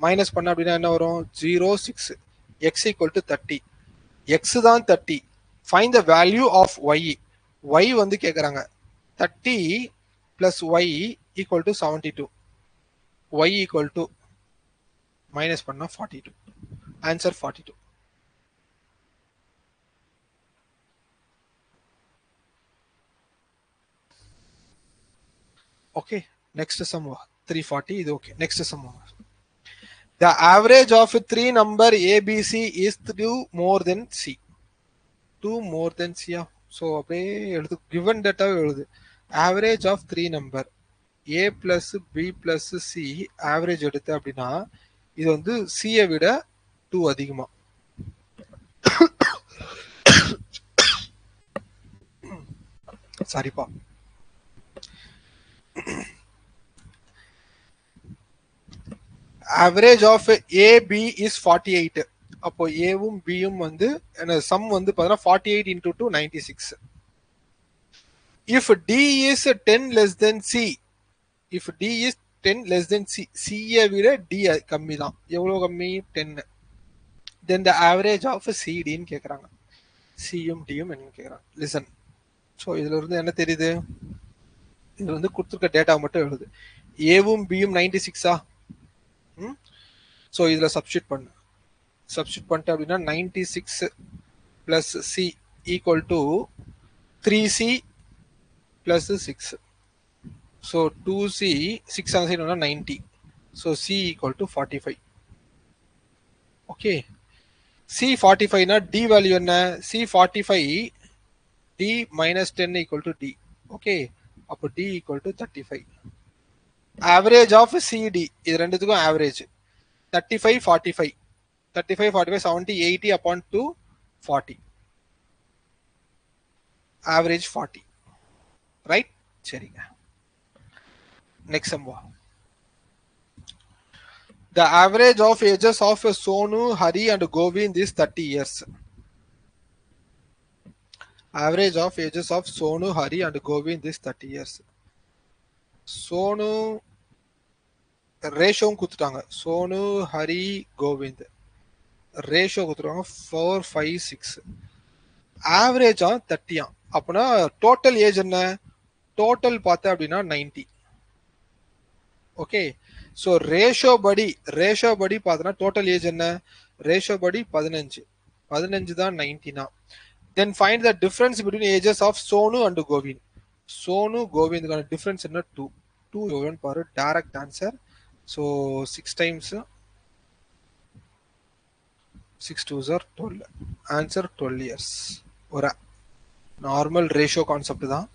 Speaker 1: மைனஸ் பண்ண அப்படின்னா என்ன வரும்? 0 6. X equal to 30. எக்ஸ் தான் 30. Find the value of Y. Y வந்து கேட்குறாங்க. 30 plus Y equal to 72. Y equal to minus பண்ணா 42. ஆன்சர் 42. ஓகே நெக்ஸ்ட் சம் 340 இது okay. Next sum. The average of 3 number ABC is 2 more than C. 2 more than C. So அப்படியே எழுது, given data எழுது. Average of 3 number A plus B plus C average எடுத்து அப்படின்னா இது வந்து C விட 2 அதிகமா. சாரிப்பா. Average of AB is 48. அப்போ ஏவும் பியும் வந்து சம் வந்து பார்த்தீங்கன்னா 48 into 2 96. If D is 10 less than C, if D is 10 less than C, C விட D கம்மி தான். எவ்வளவு கம்மி? 10. Then the average of CD ன்னு கேக்குறாங்க. சியும் டியும் என்ன கேக்குறாங்க. லிசன். ஸோ இதுல இருந்து என்ன தெரியுது? இது வந்து கொடுத்துருக்க டேட்டா மட்டும் எழுது. ஏவும் பியும் 96ஆ? ஸோ இதுல சப்ஸ்டியூட் பண்ணு. சப்ஸ்டியூட் பண்ணிட்டு அப்படின்னா 96 plus C equal to 3C plus 6. So 2C 6 அந்த side 90. So C equal to 45. Okay. C 45னா D value என்ன? C 45 D minus 10 equal to D. Okay. அப்போ D equal to 35. Average of CD இது ரெண்டுத்துக்கும் average 35 45. 35 45 70 80 upon 2 40. Average 40. Right? சரிங்க. Next sum. The average of ages of Sonu, Hari and Govind is 30 years. Average of ages of Sonu, Hari and Govind is 30 years. Sonu ratio குடுத்துட்டாங்க. Sonu, Hari, Govind. Ratio குடுத்துட்டாங்க 4 5 6. Average 30. அப்பனா total age என்ன? Total பார்த்தா அப்படின்னா 90. Okay. So ratio படி பார்த்தோன்னா total age என்ன? Ratio படி 15 தான் 90னா. Then find the difference between ages of Sonu and Govind. Sonu கோவிந்துக்கான டிஃபரன்ஸ் என்ன? 2 எவ்வளோன்னு பாரு. Direct answer. So 6 times 6 2s are 12. Answer 12 years. ஒரு நார்மல் ரேஷியோ கான்செப்ட் தான்.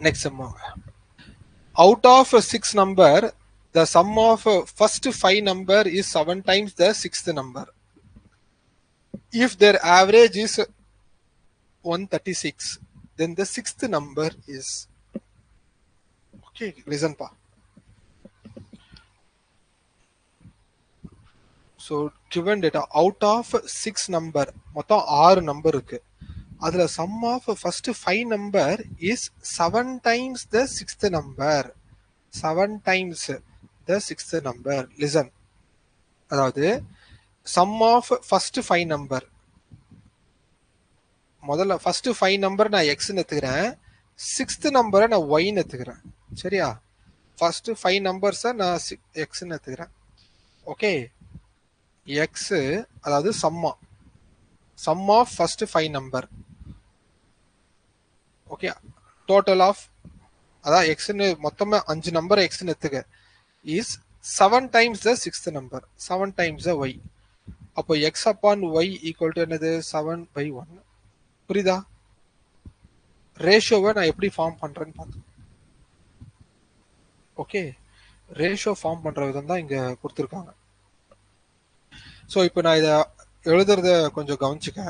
Speaker 1: Next sum. Out of 6 number, the sum of first 5 number is 7 times the 6th number. If their average is 136, then the 6th number is. Okay, listen pa. So given data, out of 6 number, மொத்தம் 6 number இருக்கு. அதுல sum of first 5 number is 7 times the 6th number. 7 times the 6th number. Listen. அதாவது sum of first 5 number. முதல்ல first 5 number நான் x ன்னு எடுத்துக்கிறேன். 6th number நான் y ன்னு எடுத்துக்கிறேன். சரியா? first 5 numbers நான் x ன்னு எடுத்துக்கிறேன். ஓகே. x அதாவது sum of first 5 number. Okay. Total of அதான் எக்ஸ்னு மொத்தமா 5 நம்பர் எக்ஸ்னு எடுத்துக்க is 7 times the 6th number. 7 times the y. அப்போ x upon y equal to என்னது? 7/1. புரியுதா? ரேஷியோவை நான் எப்படி ஃபார்ம் பண்றேன்னு பார்த்தோம். ஓகே. ரேஷியோ ஃபார்ம் பண்ற விதம் தான் இங்க கொடுத்துருக்காங்க. ஸோ இப்போ நான் இதை எழுதுறத கொஞ்சம் கவனிச்சுக்க.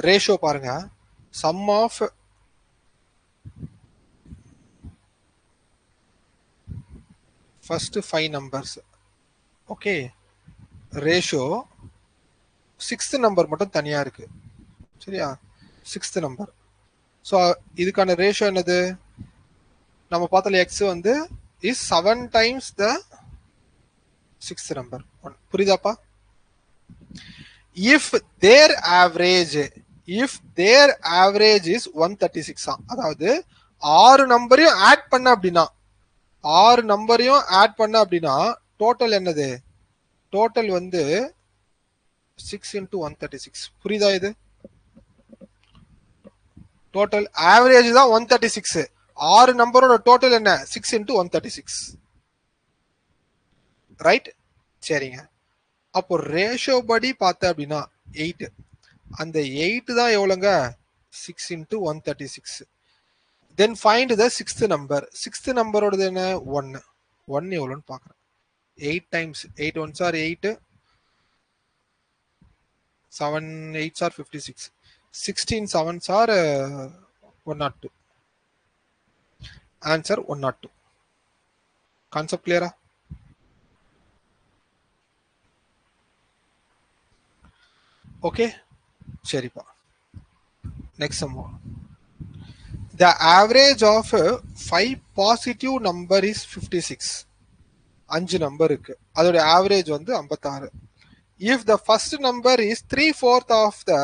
Speaker 1: ரேஷியோ பாருங்க. Sum of first 5 numbers. Okay. Ratio 6th number மட்டும் தனியா இருக்கு. சரியா? 6th number. ஸோ இதுக்கான ரேஷியோ என்னது? நம்ம பார்த்தால எக்ஸ் வந்து is 7 times the 6th number. புரியுதாப்பா? if their average is 136, அதாவது 6 நம்பரையும் ஆட் பண்ண அப்படின்னா டோட்டல் என்னது? டோட்டல் வந்து 6 into 136. புரியுதா இது? டோட்டல் ஆவரேஜ் தான் 136. 6 நம்பரோட டோட்டல் என்ன? 6 into 136. ரைட்? சரிங்க. அப்போ ரேஷியோ படி பார்த்த அப்படின்னா 8. அந்த 8 தான் எவ்வளோங்க? 6 into 136. Then find the sixth number. Sixth number ஓடது என்ன? 1. 1 எவ்வளோன்னு பார்க்குறேன். 8 times 8 ones are 8. 7 8s are 56. 16 7s are 102. Answer 102. Concept clear? Okay. சரிப்பா. Next sum. The average of 5 positive number is 56. 5 number இருக்கு. அதோட average வந்து 56. If the first number is 3/4 of the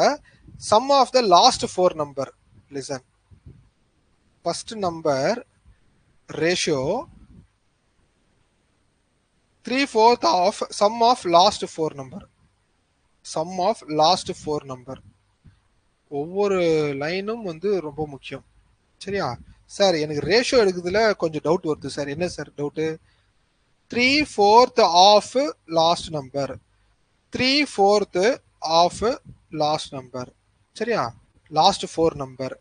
Speaker 1: sum of the last 4 number. Listen. First number ratio 3/4 of sum of last 4 number. Sum of last 4 number. ஒவ்வொரு லைனும் வந்து ரொம்ப முக்கியம். சரியா? Sir எனக்கு ரேஷியோ எடுக்கிறதுல கொஞ்சம் டவுட் வருது சார். என்ன sir doubt? 3/4 of last number. 3/4 of last number. சரியா? Last 4 number.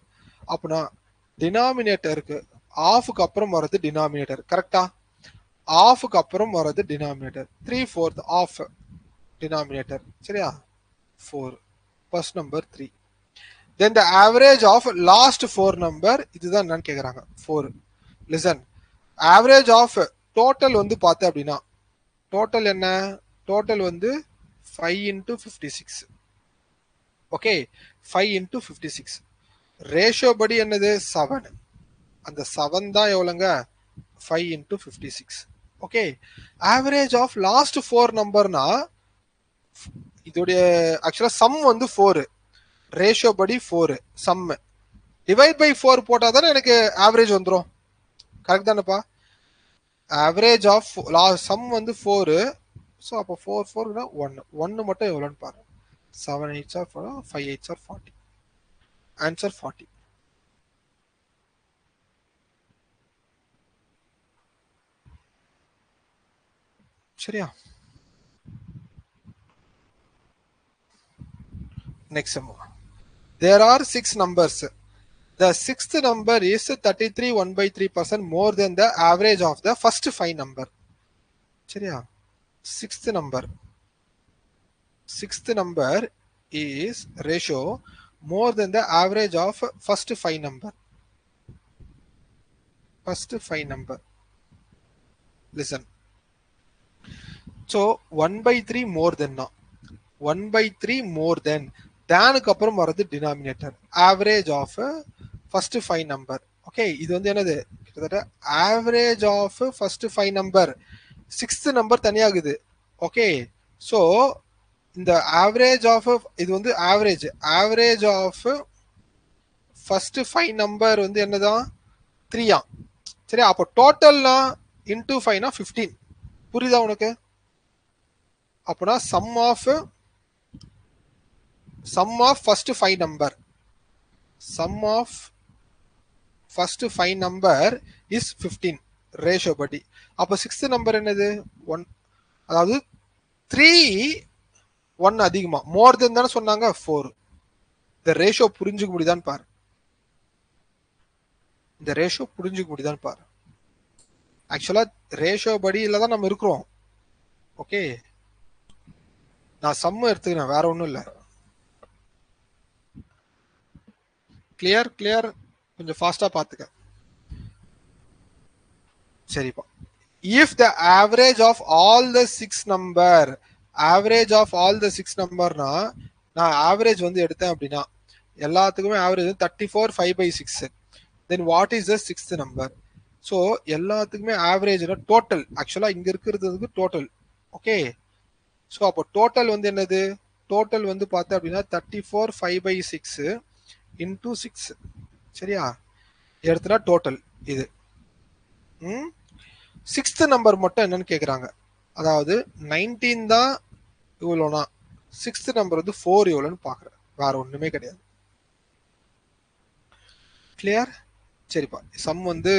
Speaker 1: அப்படின்னா டினாமினேட்டருக்கு ஆஃப்க்கு அப்புறம் வர்றது டினாமினேட்டர். கரெக்டா? ஆஃப்க்கு அப்புறம் வர்றது டினாமினேட்டர். 3/4 of denominator. சரியா? 4. First number 3. Then the average of last 4 number. இதுதான் என்னன்னு கேக்குறாங்க. 4. Listen. Average of total வந்து பார்த்த அப்படின்னா டோட்டல் என்ன? டோட்டல் வந்து 5 into 56. Okay, 5 into 56. ரேஷியோ படி என்னது? 7. அந்த 7 தான் எவ்வளோங்க? 5 into 56. Okay, average of last 4 நம்பர்னா இதோடைய ஆக்சுவலா சம் வந்து 4. ரேஷியோ படி 4. சம் டிவைட் பை 4 போட்டால் தானே எனக்கு ஆவரேஜ் வந்துடும். கரெக்ட் தானேப்பா? ஆவரேஜ் ஆஃப் சம் வந்து 4. ஸோ அப்போ 4 4னா 1. 1 மட்டும் எவ்வளோன்னு பாருங்க. 7 8s are 5 8s are 40. Answer 40. சரியா? Next sum. There are 6 numbers. The sixth number is 33 1/3% more than the average of the first 5 number. சரியா? Sixth number is ratio more than the average of first 5 number. First 5 number. Listen. So 1/3 more than now. 1/3 more than. தானுக்கு அப்புறம் வர்றது denominator. Average of first 5 number. Okay, இது வந்து என்னது? கிட்டத்தட்ட average of first 5 number. 6th number தனியாகுது. Okay, so இந்த average of இது வந்து ஆவரேஜ் ஆஃப் ஃபர்ஸ்ட் 5 நம்பர் வந்து என்னதான்? 3. சரி, அப்போ டோட்டல்னா இன்டூ 5னா 15. புரியுதா உனக்கு? அப்போனா some of first 5 number. Sum of first 5 number is 15 ratio படி. அப்போ 6th நம்பர் என்னது? 1. அதாவது 3 1 அதிகமா மோர் தென் தானே சொன்னாங்க. 4. இந்த ரேஷியோ புரிஞ்சுக்க முடியுதான்னு பாரு. ஆக்சுவலா ரேஷியோ படியில தான் நம்ம இருக்கிறோம். ஓகே, நான் சம்மு எடுத்துக்கிறேன், வேற ஒன்றும் இல்லை. கிளியர் கொஞ்சம் ஃபாஸ்டா பாத்துக்க. சரிப்பா. If the average of all the 6 number, average of all the 6 நம்பர்னா நான் ஆவரேஜ் வந்து எடுத்தேன் அப்படின்னா எல்லாத்துக்குமே ஆவரேஜ் வந்து 34 5/6. Then what is the 6th number? So எல்லாத்துக்குமே ஆவரேஜ் டோட்டல். ஆக்சுவலா இங்க இருக்கிறதுக்கு டோட்டல். ஓகே, ஸோ அப்போ டோட்டல் வந்து என்னது? டோட்டல் வந்து பார்த்தேன் அப்படின்னா 34 5/6 into 6. சரியா? எடுத்துனா டோட்டல் இது. 6th நம்பர் மட்டும் என்னன்னு கேக்குறாங்க. அதாவது 19 தான் இவ்வளோனா சிக்ஸ்த் நம்பர் வந்து 4 எவ்வளோன்னு பார்க்குறேன், வேற ஒன்றுமே கிடையாது. கிளியர்? சரிப்பா, சம் வந்து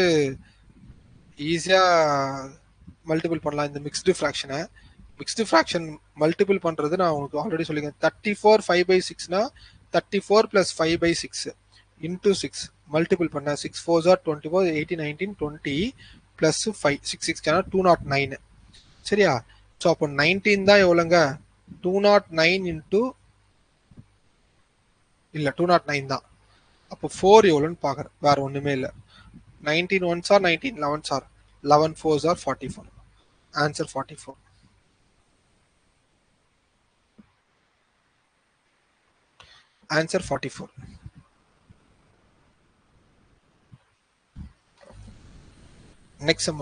Speaker 1: ஈஸியாக மல்டிபிள் பண்ணலாம் இந்த மிக்ஸ்டு ஃப்ராக்ஷனை. மிக்ஸ்டு ஃப்ராக்ஷன் மல்டிபிள் பண்ணுறது நான் உங்களுக்கு ஆல்ரெடி சொல்லியிருக்கேன். 34 5/6னா 34 + 5/6 இன்டூ 6 மல்டிபிள் பண்ண 6 4s are 24 18 19 20 + 5 6 6 209. சரியா? ஸோ அப்போ 19 தான் எவ்வளோங்க? 209 இன்டூ இல்லை 209 தான். அப்போ 4 எவ்வளோன்னு பார்க்குறேன், வேற ஒன்றுமே இல்லை. 19 1s are 19 11s are 11 4s are 44. Answer 44. Answer 44. Next sum.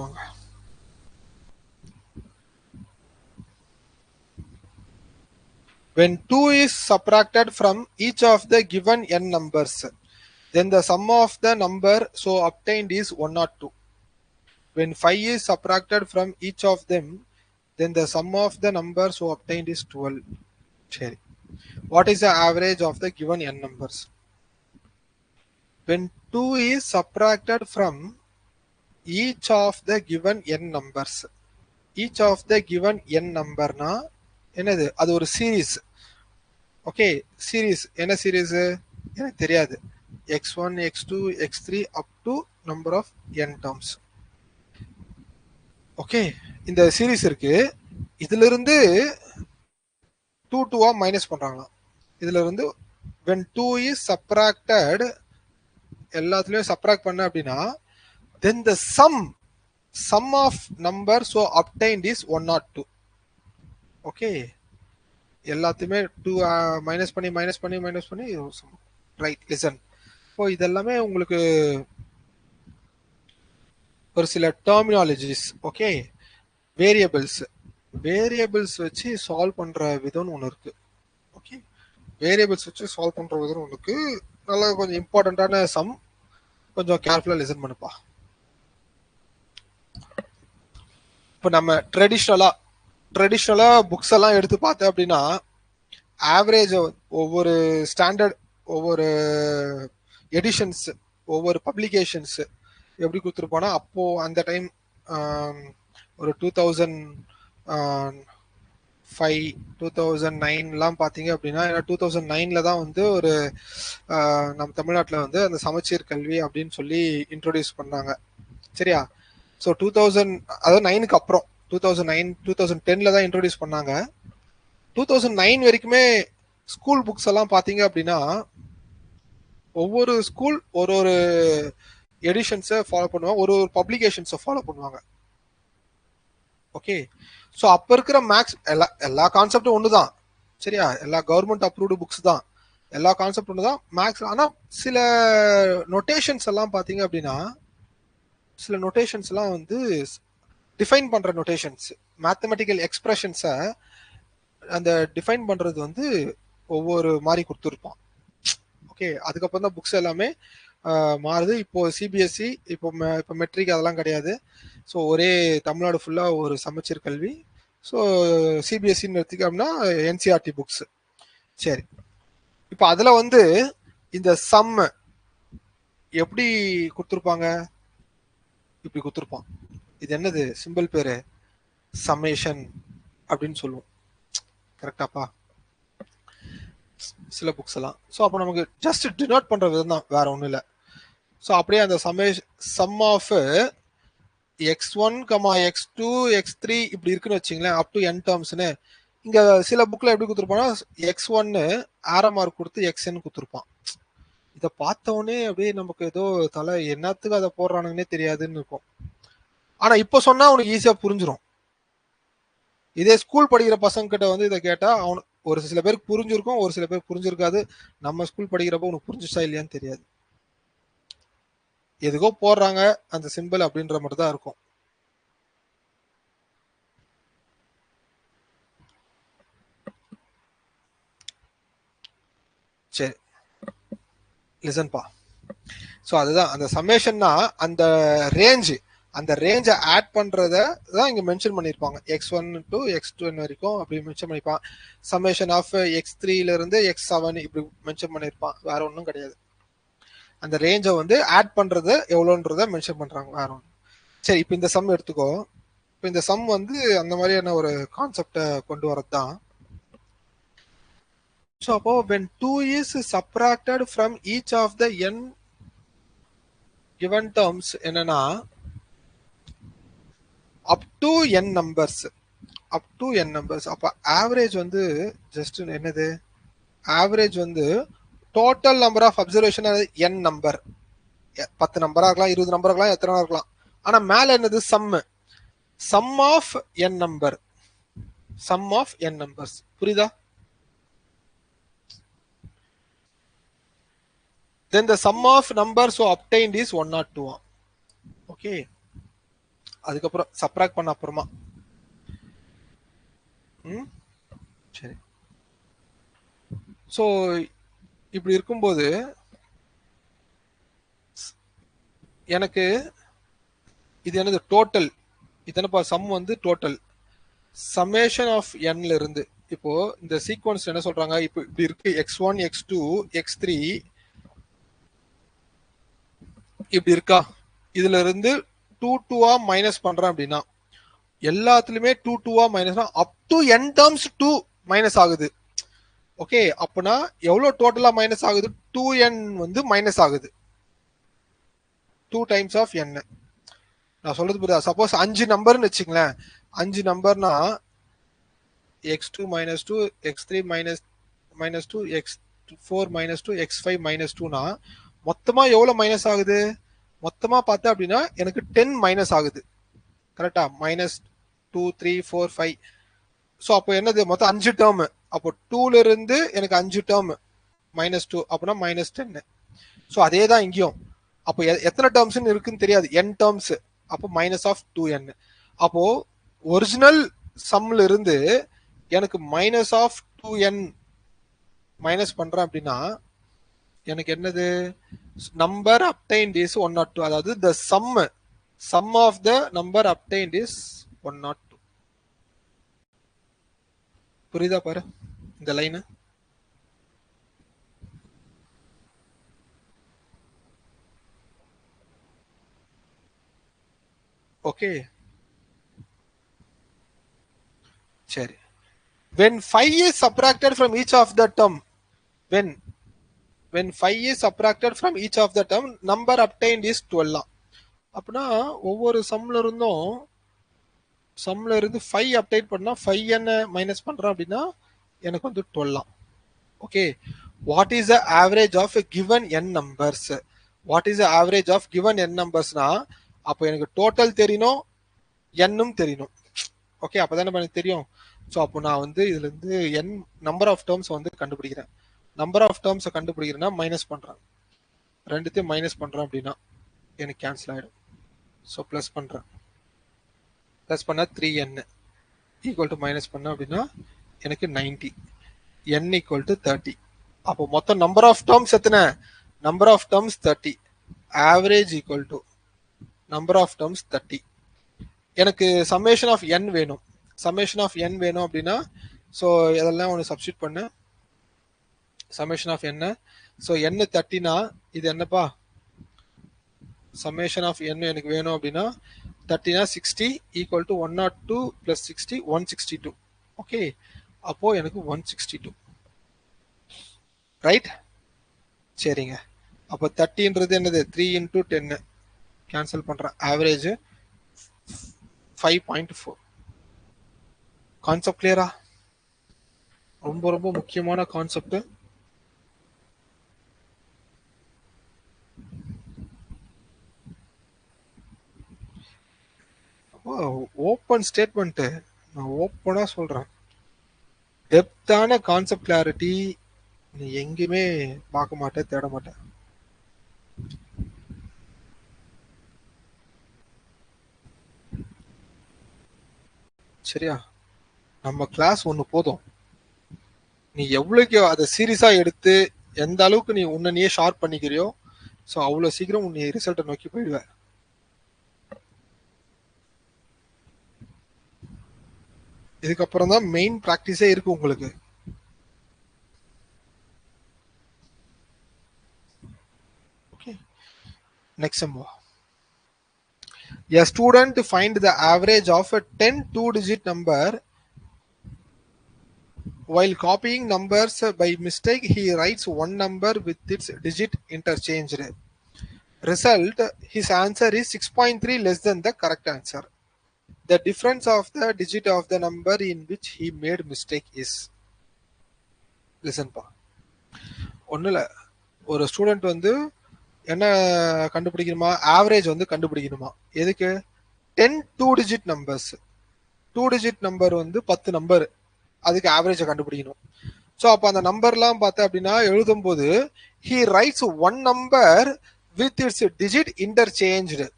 Speaker 1: When 2 is subtracted from each of the given n numbers, then the sum of the number so obtained is 1 or 2. When 5 is subtracted from each of them, then the sum of the number so obtained is 12. சரி, what is the average of the given n numbers? When 2 is subtracted from each of the given n numbers, each of the given n number na என்னது? அது ஒரு series. Okay, series என்ன series எனக்கு தெரியாது. x1 x2 x3 up to number of n terms. Okay, இந்த series இருக்கு. இதுல இருந்து 2 2-ஆ மைனஸ் பண்றாங்களாம். இதுல இருந்து when 2 is subtracted, எல்லாத்துலயும் சப்ராக்ட் பண்ண அப்படின்னா then the sum of number so obtained is 1 or 2. Okay, எல்லாத்தையுமே 2 மைனஸ் பண்ணி ரைட். லிசன், இப்போ இதெல்லாமே உங்களுக்கு ஒரு சில டெர்மினாலஜிஸ். ஓகே, வேரியபிள்ஸ் வச்சு சால்வ் பண்ற விதம்னு ஒன்று இருக்கு. ஓகே, வேரியபிள்ஸ் வச்சு சால்வ் பண்ற விதம் ஒன்று இருக்கு. நல்லா கொஞ்சம் இம்பார்ட்டன்டான சம், கொஞ்சம் கேர்ஃபுல்லா லிசன் பண்ணுப்பா. இப்போ நம்ம ட்ரெடிஷ்னலா புக்ஸ் எல்லாம் எடுத்து பார்த்தேன் அப்படின்னா ஆவரேஜ் ஒவ்வொரு ஸ்டாண்டர்ட், ஒவ்வொரு எடிஷன்ஸ், ஒவ்வொரு பப்ளிகேஷன்ஸ் எப்படி கொடுத்துருப்போனா, அப்போ அந்த டைம் ஒரு 2005 2009 பார்த்தீங்க அப்படின்னா, 2009 தான் வந்து ஒரு நம்ம தமிழ்நாட்டில் வந்து அந்த சமச்சீர் கல்வி அப்படின்னு சொல்லி இன்ட்ரோடியூஸ் பண்ணாங்க. சரியா? ஸோ 2000, அதாவது 9க்கு அப்புறம் 2009 2010 தான் இன்ட்ரோடியூஸ் பண்ணாங்க. 2009 வரைக்குமே ஸ்கூல் புக்ஸ் எல்லாம் பார்த்தீங்க அப்படின்னா ஒவ்வொரு ஸ்கூல் ஒரு எடிஷன்ஸை ஃபாலோ பண்ணுவாங்க, ஒரு பப்ளிகேஷன்ஸை ஃபாலோ பண்ணுவாங்க. ஓகே, ஸோ அப்போ இருக்கிற மேக்ஸ் எல்லா கான்செப்டும் ஒன்று தான். சரியா? எல்லா கவர்மெண்ட் அப்ரூவ்டு புக்ஸ் தான், எல்லா கான்செப்ட் ஒன்று தான் மேக்ஸ். ஆனால் சில நொட்டேஷன்ஸ் எல்லாம் பார்த்தீங்க அப்படின்னா, சில நொட்டேஷன்ஸ் எல்லாம் வந்து டிஃபைன் பண்ற நொட்டேஷன்ஸ், மேத்தமெட்டிக்கல் எக்ஸ்பிரஷன்ஸை அந்த டிஃபைன் பண்றது வந்து ஒவ்வொரு மாதிரி கொடுத்துருப்பான். ஓகே, அதுக்கப்புறம் தான் புக்ஸ் எல்லாமே மாறுது. இப்போ சிபிஎஸ்சி, இப்போ மெட்ரிக் அதெல்லாம் கிடையாது. ஸோ ஒரே தமிழ்நாடு ஃபுல்லாக ஒரு சமச்சீர் கல்வி. ஸோ சிபிஎஸ்சின்னு எடுத்துக்க அப்படின்னா என்சிஆர்டி புக்ஸ். சரி, இப்போ அதில் வந்து இந்த சம் எப்படி கொடுத்துருப்பாங்க? இப்படி கொடுத்துருப்பான். இது என்னது சிம்பிள் பேரு? சம்மேஷன் அப்படின்னு சொல்லுவோம். கரெக்டாப்பா? சில புக்ஸ் எல்லாம். ஸோ அப்போ நமக்கு ஜஸ்ட் டினோட் பண்ற விதம் தான், வேற ஒன்றும் இல்லை. ஸோ அப்படியே அந்த some of x1, x2 x3 இப்படி இருக்குன்னு வச்சுங்களேன், அப் டு n டேர்ம்ஸ்னு. இங்க சில புக்ல எப்படி கொடுத்துருப்பானா x1 ஆரோ மார்க் கொடுத்து xn கொடுத்துருப்பான். இதை பார்த்தவொடனே அப்படியே நமக்கு ஏதோ தலை என்னத்துக்கு அதை போடுறானுங்கன்னே தெரியாதுன்னு இருக்கும். ஆனா இப்போ சொன்னா அவனுக்கு ஈஸியா புரிஞ்சிடும். இதே ஸ்கூல் படிக்கிற பசங்க கிட்ட வந்து இதை கேட்டா அவனு ஒரு சில பேருக்கு புரிஞ்சிருக்கும், ஒரு சில பேர் புரிஞ்சிருக்காது. நம்ம ஸ்கூல் படிக்கிறப்ப உனக்கு புரிஞ்சிச்சா இல்லையான்னு தெரியாது. எதுக்கோ போடுறாங்க அந்த சிம்பிள் அப்படின்ற மாதிரி தான் இருக்கும். சரி, லிசன்பா. ஸோ அதுதான் அந்த சம்மேஷன்னா, அந்த ரேஞ்சு அந்த ரேஞ்சை ஆட் பண்றத தான் இங்க மென்ஷன் பண்ணிருப்பாங்க. x1 டு x2 வரைக்கும் அப்படி மென்ஷன் பண்ணிருப்பான். சம்மேஷன் ஆஃப் x3ல இருந்து x7 இப்படி மென்ஷன் பண்ணிருப்பான். வேற ஒன்றும் கிடையாது. அந்த ரேஞ்சை வந்து ஆட் பண்றது எவ்வளோன்றத மென்ஷன் பண்றாங்க, வேற ஒன்று. சரி, இப்போ இந்த சம் எடுத்துக்கோ. இப்போ இந்த சம் வந்து அந்த மாதிரியான ஒரு கான்செப்டை கொண்டு வரது தான். ஸோ அப்போ when 2 is subtracted from each of the n given terms என்னன்னா up to n numbers, up to n numbers. அப்ப ஆவரேஜ் வந்து ஜஸ்ட் என்னது, ஆவரேஜ் வந்து total number of observation n number. 10 நம்பரா இருக்கலாம், 20 நம்பரா இருக்கலாம், எத்தனை இருக்கலாம். ஆனா மேல என்னது, sum of n number, sum of n numbers. புரியுதா? then the sum of numbers so obtained is 1 or 2. Okay, அதுக்கப்புறம் சப்ராக்ட் பண்ண அப்புறமா. சரி, ஸோ இப்படி இருக்கும்போது எனக்கு இது என்னது, டோட்டல். இது என்னப்பா, சம் வந்து டோட்டல் சம்மேஷன் ஆஃப் என்ல இருந்து. இப்போ இந்த சீக்வன்ஸ் என்ன சொல்றாங்க, இப்போ இப்படி இருக்கு, x1 x2 x3 இப்படி இருக்கா. இதுல இருந்து 2 2 மைனஸ் பண்றேன் அப்படின்னா எல்லாத்துலயுமே 2 2 minus up to n terms 2 minus ஆகுது. ஓகே, அப்பனா எவ்வளவு டோட்டலா மைனஸ் ஆகுது, 2n வந்து மைனஸ் ஆகுது, 2 டைம்ஸ் ஆஃப் n. நான் சொல்றது புரியுதா? சப்போஸ் 5 நம்பர்னு வச்சுங்களேன், 5 நம்பர்னா x2 minus 2 x3 minus 2 x4 minus 2 x5 minus 2னா மொத்தமா எவ்வளவு மைனஸ் ஆகுது, மொத்தமா பார்த்தா அப்படின்னா எனக்கு 10 மைனஸ் ஆகுது. கரெக்டா? மைனஸ் 2 3 4 5. ஸோ அப்போ என்னது, மொத்தம் 5 டேர்ம். அப்போ 2ல இருந்து எனக்கு 5 டேர்ம் மைனஸ் 2 அப்படின்னா மைனஸ் 10. ஸோ அதே தான் இங்கேயும். அப்போ எத்தனை டேர்ம்ஸ் இருக்குன்னு தெரியாது, n டேர்ம்ஸ். அப்போ மைனஸ் ஆஃப் 2n. அப்போ ஒரிஜினல் சம்ல இருந்து எனக்கு மைனஸ் ஆஃப் 2n மைனஸ் பண்றேன் அப்படின்னா எனக்கு என்னது, நம்பர் அப்டைன்ட் இஸ் 1 or 2. அதாவது the sum of the number obtained is 1 or 2. புரியுதா பாரு இந்த லைன்? ஓகே, சரி. when 5 is subtracted from each of the term, when 5 is subtracted from each of the term, number obtained is 12. அப்படின்னா ஒவ்வொரு சம்ல இருந்து 5 update பண்ணா 5 என்ன மைனஸ் பண்றேன் அப்படின்னா எனக்கு வந்து 12. Okay, what is the average of given n numbers, what is the average of given n நம்பர்ஸ்னா அப்போ எனக்கு டோட்டல் தெரியணும், என்னும் தெரியணும். ஓகே, அப்பதானே எனக்கு தெரியும். ஸோ அப்போ நான் வந்து இதுல இருந்து n நம்பர் ஆஃப் டேர்ம்ஸ் வந்து கண்டுபிடிக்கிறேன். நம்பர் ஆஃப் டேர்ம்ஸை கண்டுபிடிக்கிறேன்னா மைனஸ் பண்றேன், ரெண்டுத்தையும் மைனஸ் பண்றேன் அப்படின்னா எனக்கு கேன்சல் ஆயிடும். ஸோ ப்ளஸ் பண்றேன், ப்ளஸ் பண்ணா 3n ஈக்குவல் டு மைனஸ் பண்ண அப்படின்னா எனக்கு 90, n ஈக்குவல் டு 30. அப்போ மொத்தம் நம்பர் ஆஃப் டேர்ம்ஸ் எத்தனை, number of terms 30, average equal to number of terms 30. எனக்கு சம்மேஷன் ஆஃப் n வேணும், சம்மேஷன் ஆஃப் n வேணும் அப்படின்னா ஸோ இதெல்லாம் ஒன்று சப்ஸ்டியூட் பண்ண, summation of n. So n 30னா இது என்னப்பா, சம்மேஷன் ஆஃப் n எனக்கு வேணும் அப்படின்னா 30னா 60 ஈக்குவல் டு 102 பிளஸ் 60 162. ஓகே, அப்போ எனக்கு 162. ரைட்? சரிங்க. அப்போ 30ன்றது என்னது, 3 into 10 கேன்சல் பண்றேன், ஆவரேஜ் 5.4. கான்செப்ட் கிளியரா? ரொம்ப ரொம்ப முக்கியமான கான்செப்ட். ஓப்பன் ஸ்டேட்மெண்ட், நான் ஓப்பனா சொல்றேன், டெப்தான கான்செப்ட் கிளாரிட்டி நீ எங்கேயுமே பார்க்க மாட்டேன், தேட மாட்டேன். சரியா? நம்ம கிளாஸ் ஒன்று போதும், நீ எவ்வளோக்கு அதை சீரியஸா எடுத்து எந்த அளவுக்கு நீ உன்னை நீயே ஷார்ப் பண்ணிக்கிறியோ ஸோ அவ்வளோ சீக்கிரம் உன்னை ரிசல்ட்டை நோக்கி போயிடுவேன். இதுக்கப்புறம் தான் மெயின் ப்ராக்டிஸே இருக்கு உங்களுக்கு. Okay, next some. A student find the average of a 10 two-digit number. While copying numbers by mistake, he writes one number with its digit interchanged. Result, his answer is 6.3 less than the correct answer. The difference of the digit of the number in which he made mistake is. Listen pa. ஒன்னும் இல்ல, ஒரு student வந்து என்ன கண்டுபிடிக்கணுமா, average வந்து கண்டுபிடிக்கணுமா. எதுக்கு? 10 two digit numbers. Two digit number வந்து 10 number, அதுக்கு ஆவரேஜை கண்டுபிடிக்கணும். ஸோ அப்போ அந்த நம்பர்லாம் பார்த்தா அப்படின்னா எழுதும் போது he rights one number with it's digit interchange.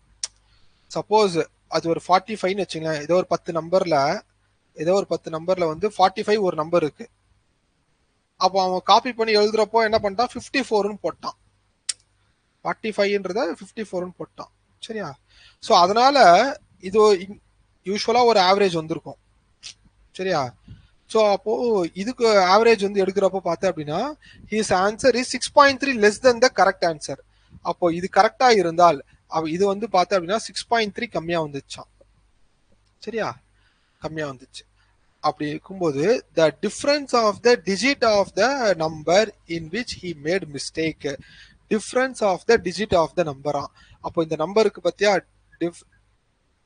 Speaker 1: Suppose அது ஒரு 45ன்னு வச்சுங்களேன், ஏதோ ஒரு 10 நம்பர்ல வந்து 45 ஒரு நம்பர் இருக்கு. அப்போ அவன் காப்பி பண்ணி எழுதுறப்போ என்ன பண்ணிட்டான், 54ன்னு போட்டான். 45ன்றத 54ன்னு போட்டான். சரியா? ஸோ அதனால இது யூஸ்வலா ஒரு ஆவரேஜ் வந்திருக்கும். சரியா? ஸோ அப்போ இதுக்கு ஆவரேஜ் வந்து எடுக்கிறப்போ பார்த்தேன் அப்படின்னா his answer is 6.3 less than the correct answer. அப்போ இது கரெக்டா இருந்தால் இது வந்து பார்த்தேன் அப்படின்னா 6.3 கம்மியா வந்துச்சான். சரியா? கம்மியா வந்துச்சு. அப்படி இருக்கும்போது the difference of the digit of the number in which he made mistake. Difference of the digit of the நம்பரா. அப்போ இந்த நம்பருக்கு பத்தியா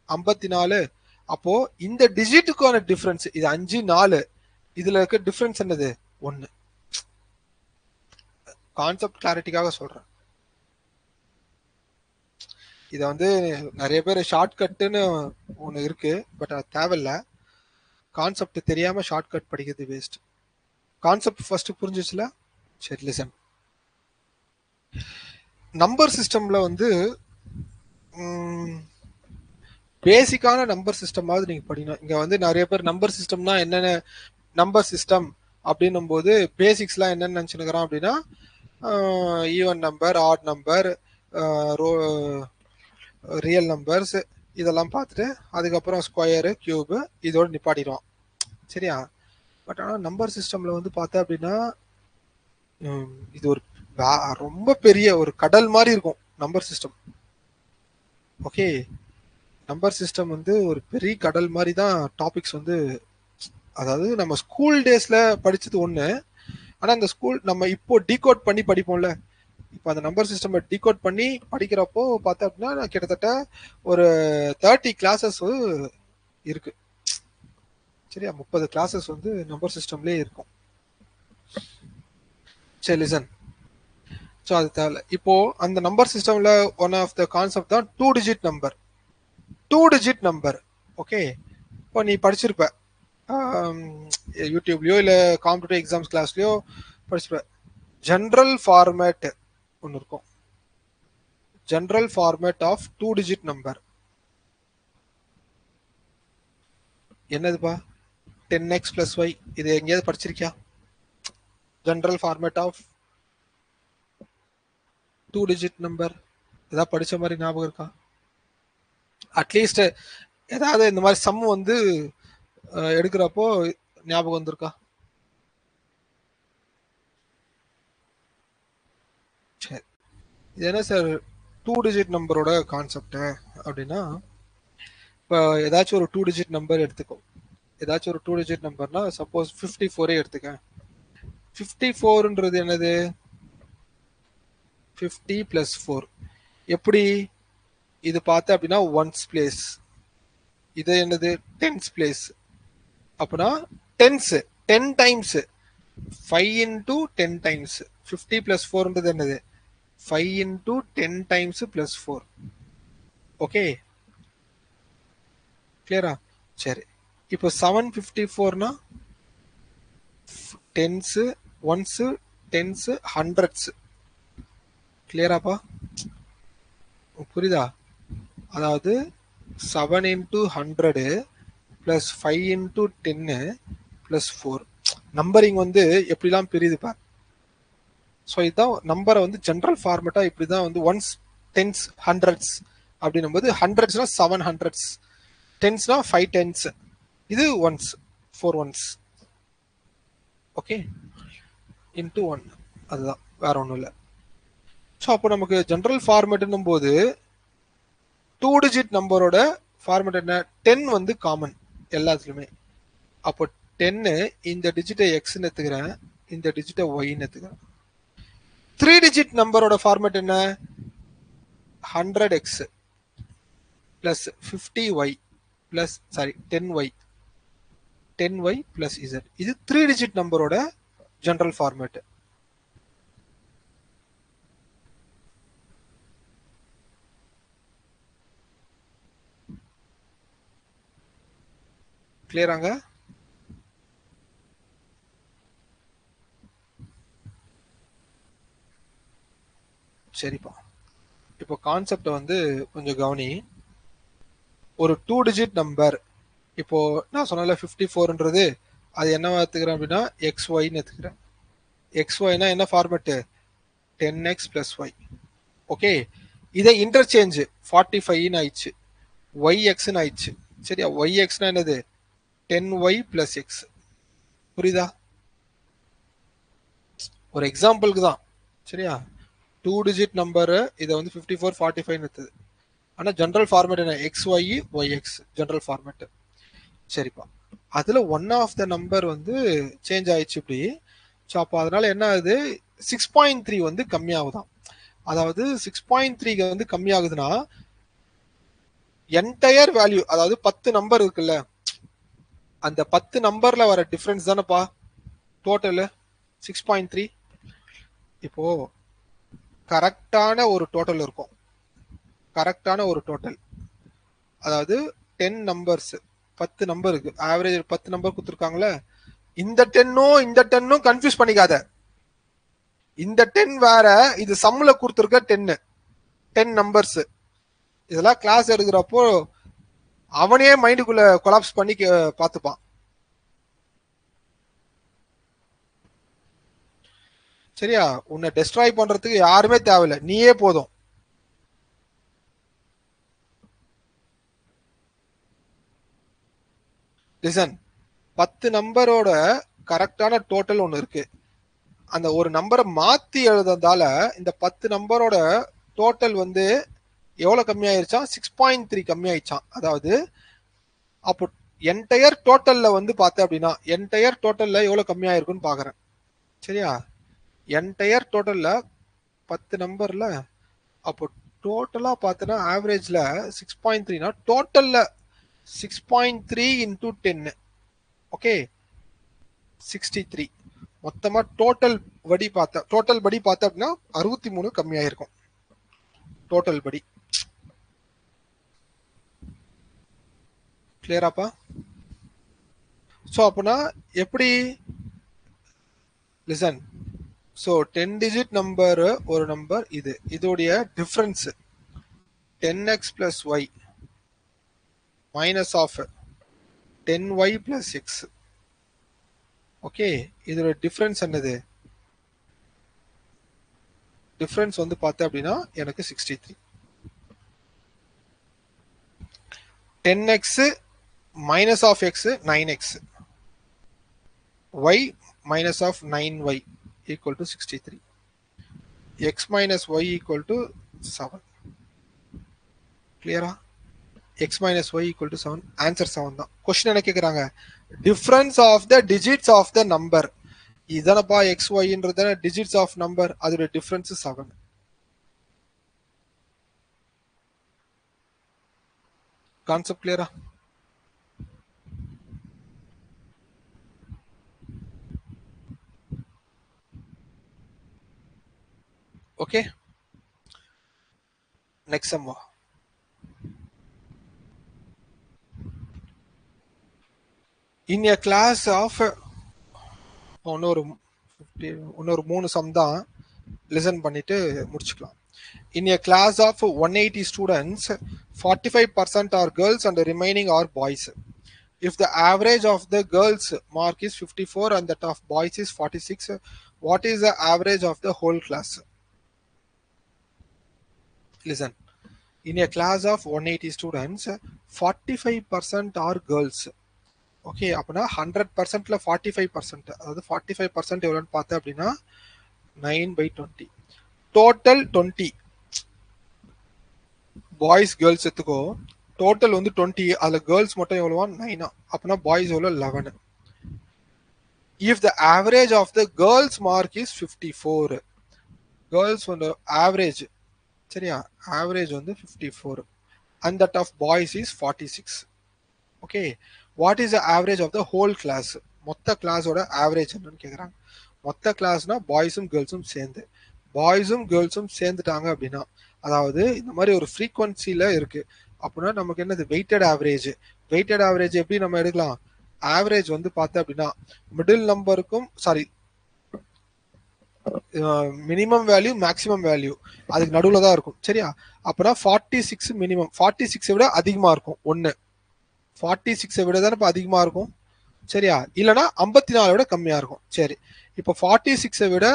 Speaker 1: 54. அப்போ இந்த டிஜிட்டுக்கான டிஃபரன்ஸ் இது 5 4, இதுல இருக்க டிஃபரன்ஸ் என்னது? 1. கான்செப்ட் கிளாரிட்டிக்காக சொல்றேன். இத வந்து நிறைய பேர் ஷார்ட்கட்னு ஒன்று இருக்கு, பட் அது தேவையில்ல. கான்செப்ட் தெரியாம ஷார்ட்கட் படிக்கிறது வேஸ்ட். Concept first புரிஞ்சிச்சுல? சரி, லிசன். நம்பர் சிஸ்டம்ல வந்து பேசிக்கான நம்பர் சிஸ்டமாவது நீங்க படிக்கணும். இங்க வந்து நிறைய பேர் நம்பர் சிஸ்டம்னா என்னென்ன, நம்பர் சிஸ்டம் அப்படின்னும் போது பேசிக்ஸ்லாம் என்னென்னு நினச்சுக்கிறான் அப்படின்னா even number, add number, real numbers இதெல்லாம் பார்த்துட்டு அதுக்கப்புறம் ஸ்கொயரு, கியூபு இதோடு நிப்பாட்டிடுவான். சரியா? பட் ஆனால் நம்பர் சிஸ்டம்ல வந்து பார்த்தா அப்படின்னா இது ஒரு ரொம்ப பெரிய ஒரு கடல் மாதிரி இருக்கும் number system. Okay, number system வந்து ஒரு பெரிய கடல் மாதிரி தான். டாபிக்ஸ் வந்து அதாவது நம்ம ஸ்கூல் டேஸ்ல படிச்சது ஒண்ணு, ஆனா அந்த ஸ்கூல் நம்ம இப்போ டீகோட் பண்ணி படிப்போம்ல, இப்போ அந்த நம்பர் சிஸ்டம் டீகோட் பண்ணி படிக்கிறப்போ பார்த்தா அப்படின்னா கிட்டத்தட்ட ஒரு 30 கிளாஸஸ் இருக்கு. சரியா? 30 கிளாஸஸ் வந்து நம்பர் சிஸ்டம்லேயே இருக்கும். சரி, லிசன். ஸோ அது தேவை. இப்போ அந்த நம்பர் சிஸ்டம்ல ஒன் ஆஃப் த கான்செப்ட் தான் two digit number. Two digit number. Okay, இப்போ நீ படிச்சிருப்ப யூடியூப்லயோ இல்லை காம்படிட்டிவ் எக்ஸாம்ஸ் கிளாஸ்லயோ படிச்சிருப்ப. ஜென்ரல் ஃபார்மேட் ஒன்று இருக்கும். General format of two digit number என்னதுப்பா? 10x + y. இது எங்கேயாவது படிச்சிருக்கியா? General format of two digit number ஏதாவது படிச்ச மாதிரி ஞாபகம் இருக்கா? அட்லீஸ்ட் ஏதாவது இந்த மாதிரி சம் வந்து எடுக்கிறப்போ ஞாபகம் வந்திருக்கா? சரி, இது என்ன சார் டூ டிஜிட் நம்பரோட கான்செப்ட் அப்படின்னா, இப்போ ஏதாச்சும் ஒரு டூ டிஜிட் நம்பர் எடுத்துக்கோ. ஏதாச்சும் ஒரு டூ டிஜிட் நம்பர்னா சப்போஸ் 54 எடுத்துக்க. 54ன்றது என்னது? 50 + 4. எப்படி இது பார்த்த அப்படின்னா ஒன்ஸ் பிளேஸ், இது என்னது? Tense place. அப்படின்னா டென்ஸ் 10 டைம்ஸ் 5 × 10 டைம்ஸ். 50 + 4ன்றது என்னது? 5 × 10 டைம்ஸ் + 4. ஓகே, கிளியரா? சரி, இப்போ 754னா டென்ஸ், ஒன்ஸ், டென்ஸ், ஹண்ட்ரட்ஸ். கிளியராப்பா? புரியுதா? அதாவது 7 × 100 + 5 × 10 + 4. நம்பரிங் வந்து எப்படிலாம் பிரியுது பார். ஸோ இதுதான் நம்பரை வந்து ஜென்ரல் ஃபார்மேட்டா இப்படிதான் வந்து ஒன்ஸ், டென்ஸ், ஹண்ட்ரட்ஸ் அப்படின்னும் போது ஹண்ட்ரட்ஸ்னா 7 ஹண்ட்ரட்ஸ், டென்ஸ்னா 5 டென்ஸ், இது ஒன்ஸ், 4 ones. ஓகே, இன்டூ 1, அதுதான், வேற ஒன்றும் இல்லை. ஸோ அப்போ நமக்கு ஜென்ரல் ஃபார்மேட்னும் போது 2 டிஜிட் நம்பரோட ஃபார்மேட் என்ன? 10 வந்து காமன் எல்லாத்துலயுமே. அப்போ 10 இந்த டிஜிட்டை எக்ஸ்ன்னு எடுத்துக்கிறேன், இந்த டிஜிட்டை ஒய்ன்னு எடுத்துக்கிறேன். 3 டிஜிட் நம்பரோட ஃபார்மேட் என்ன? 100x plus 50y plus 10y 10y plus z. இது 3 டிஜிட் நம்பரோட ஜெனரல் ஃபார்மேட். கிளியராங்க? சரிப்பா, இப்போ கான்செப்ட் வந்து கொஞ்சம் கவனி. ஒரு 2 டிஜிட் நம்பர், இப்போ நான் சொன்னல 54ன்றது அது என்னவா எடுத்துக்கிறேன் அப்படின்னா xyன்னு எடுத்துக்கிறேன். xyனா என்ன format? 10x plus y. Okay, இதை இன்டர்சேஞ்ச் 45ன்னு ஆயிடுச்சு, yxன்னு ஆயிடுச்சு. சரியா? yxனா என்னது? 10y plus x. புரியுதா? ஒரு எக்ஸாம்பிளுக்கு தான். சரியா? 2 டிஜிட் நம்பர் இதை வந்து 54 45 எடுத்தது. ஆனா ஜெனரல் ஃபார்மேட் என்ன? xy yx general format. சரிப்பா, அதுல ஒன் ஆஃப் த நம்பர் வந்து சேஞ்ச் ஆயிடுச்சு இப்படி. ஸோ அப்போ அதனால என்ன ஆகுது? 6.3 வந்து கம்மியாகுதான். அதாவது 6.3 வந்து கம்மியாகுதுன்னா என்டையர் வேல்யூ, அதாவது 10 நம்பர் இருக்குல்ல, அந்த 10 நம்பர்ல வர டிஃபரன்ஸ் தானப்பா டோட்டல் 6.3. இப்போ கரெக்டான ஒரு டோட்டல் இருக்கும், கரெக்டான ஒரு டோட்டல், அதாவது 10 நம்பர்ஸ், 10 நம்பருக்கு ஆவரேஜ் 10 நம்பர் கொடுத்துருக்காங்களே, இந்த 10ம் இந்த 10ம் கன்ஃபியூஸ் பண்ணிக்காத. இந்த 10 வேற, இது சம்ல கொடுத்துருக்க 10 நம்பர்ஸ். இதெல்லாம் கிளாஸ் எடுக்கிறப்போ அவனே மைண்டுக்குள்ள கொலாப்ஸ் பண்ணி பார்த்துப்பான். சரியா? உன்னை டெஸ்ட்ராய் பண்றதுக்கு யாருமே தேவையில்லை, நீயே போதும். லிசன், 10 நம்பரோட கரெக்டான டோட்டல் ஒன்று இருக்கு. அந்த ஒரு நம்பரை மாத்தி எழுதுறதால இந்த 10 நம்பரோட டோட்டல் வந்து எவ்வளவு கம்மியாயிருச்சான்? 6.3 கம்மியாயிடுச்சான். அதாவது அப்போ என்டையர் டோட்டல்ல வந்து பார்த்தேன் அப்படின்னா என்டையர் டோட்டல்ல எவ்வளவு கம்மியாயிருக்குன்னு பாக்குறேன். சரியா? என்டையர் டோட்டல்ல 10 நம்பர்ல, அப்போ டோட்டலா பார்த்தனா ஆவரேஜ்ல 6.3னா டோட்டல்ல 6.3 இன்டூ 10. ஓகே, 63. மொத்தமா டோட்டல் படி பார்த்தா அப்படின்னா 63 கம்மியாயிருக்கும் டோட்டல் படி. கிளியராப்பா? ஸோ அப்போனா எப்படி? லிசன், ஸோ 10 டிஜிட் நம்பர் ஒரு நம்பர், இது இதோடைய difference 10x plus y minus of 10y plus x. Okay, இதோட டிஃபரன்ஸ் என்னது? டிஃபரன்ஸ் வந்து பார்த்தேன் அப்படின்னா எனக்கு 63. 10x minus of x 9x, y minus of 9y equal to 63, x minus y equal to 7. கிளியரா? x minus y equal to 7. Answer 7 தான். Question என்ன கேக்குறாங்க? Difference of the digits of the number. இதனப்பா X ஒய்ன்றது digits of number, அதோட difference 7. Concept கிளியரா? Okay, next sum. In a class of இன்னொரு 3 some தான், லிசன் பண்ணிட்டு முடிச்சுக்கலாம். In a class of 180 students, 45% are girls and the remaining are boys. If the average of the girls mark is 54 and that of boys is 46, what is the average of the whole class? Listen, in a class of 180 students, 45% are girls. Okay, அப்படின்னா 100%ல 45%, அதாவது 45% எவ்வளோன்னு பார்த்தேன் அப்படின்னா 9/20. Total 20 boys girls எடுத்துக்கோ. Total வந்து 20, அதுல girls மட்டும் எவ்வளவா 9, அப்படின்னா பாய்ஸ் எவ்வளோ 11. If the average of the girls mark is 54, girls வந்து ஆவரேஜ், சரியா, ஆவரேஜ் வந்து 54 and that of boys is 46. Okay, what is the average of the whole class? மொத்த கிளாஸோட ஆவரேஜ் என்னன்னு கேட்குறாங்க. மொத்த கிளாஸ்னா பாய்ஸும் கேர்ள்ஸும் சேர்ந்து, பாய்ஸும் கேர்ள்ஸும் சேர்ந்துட்டாங்க அப்படின்னா, அதாவது இந்த மாதிரி ஒரு ஃப்ரீக்வன்சியில் இருக்கு அப்படின்னா நமக்கு என்னது வெயிட்டட் ஆவரேஜ். வெயிட்டட் ஆவரேஜ் எப்படி நம்ம எடுக்கலாம்? ஆவரேஜ் வந்து பார்த்தேன் அப்படின்னா மிடில் நம்பருக்கும் sorry minimum value maximum value அதுக்கு நடுவில் தான் இருக்கும், சரியா. அப்போனா 46 மினிமம், 46 விட அதிகமாக இருக்கும் ஒன்று, 46 விட தானே இப்போ அதிகமாக இருக்கும், சரியா. இல்லைனா 54 விட கம்மியாக இருக்கும். சரி, இப்போ 46 விட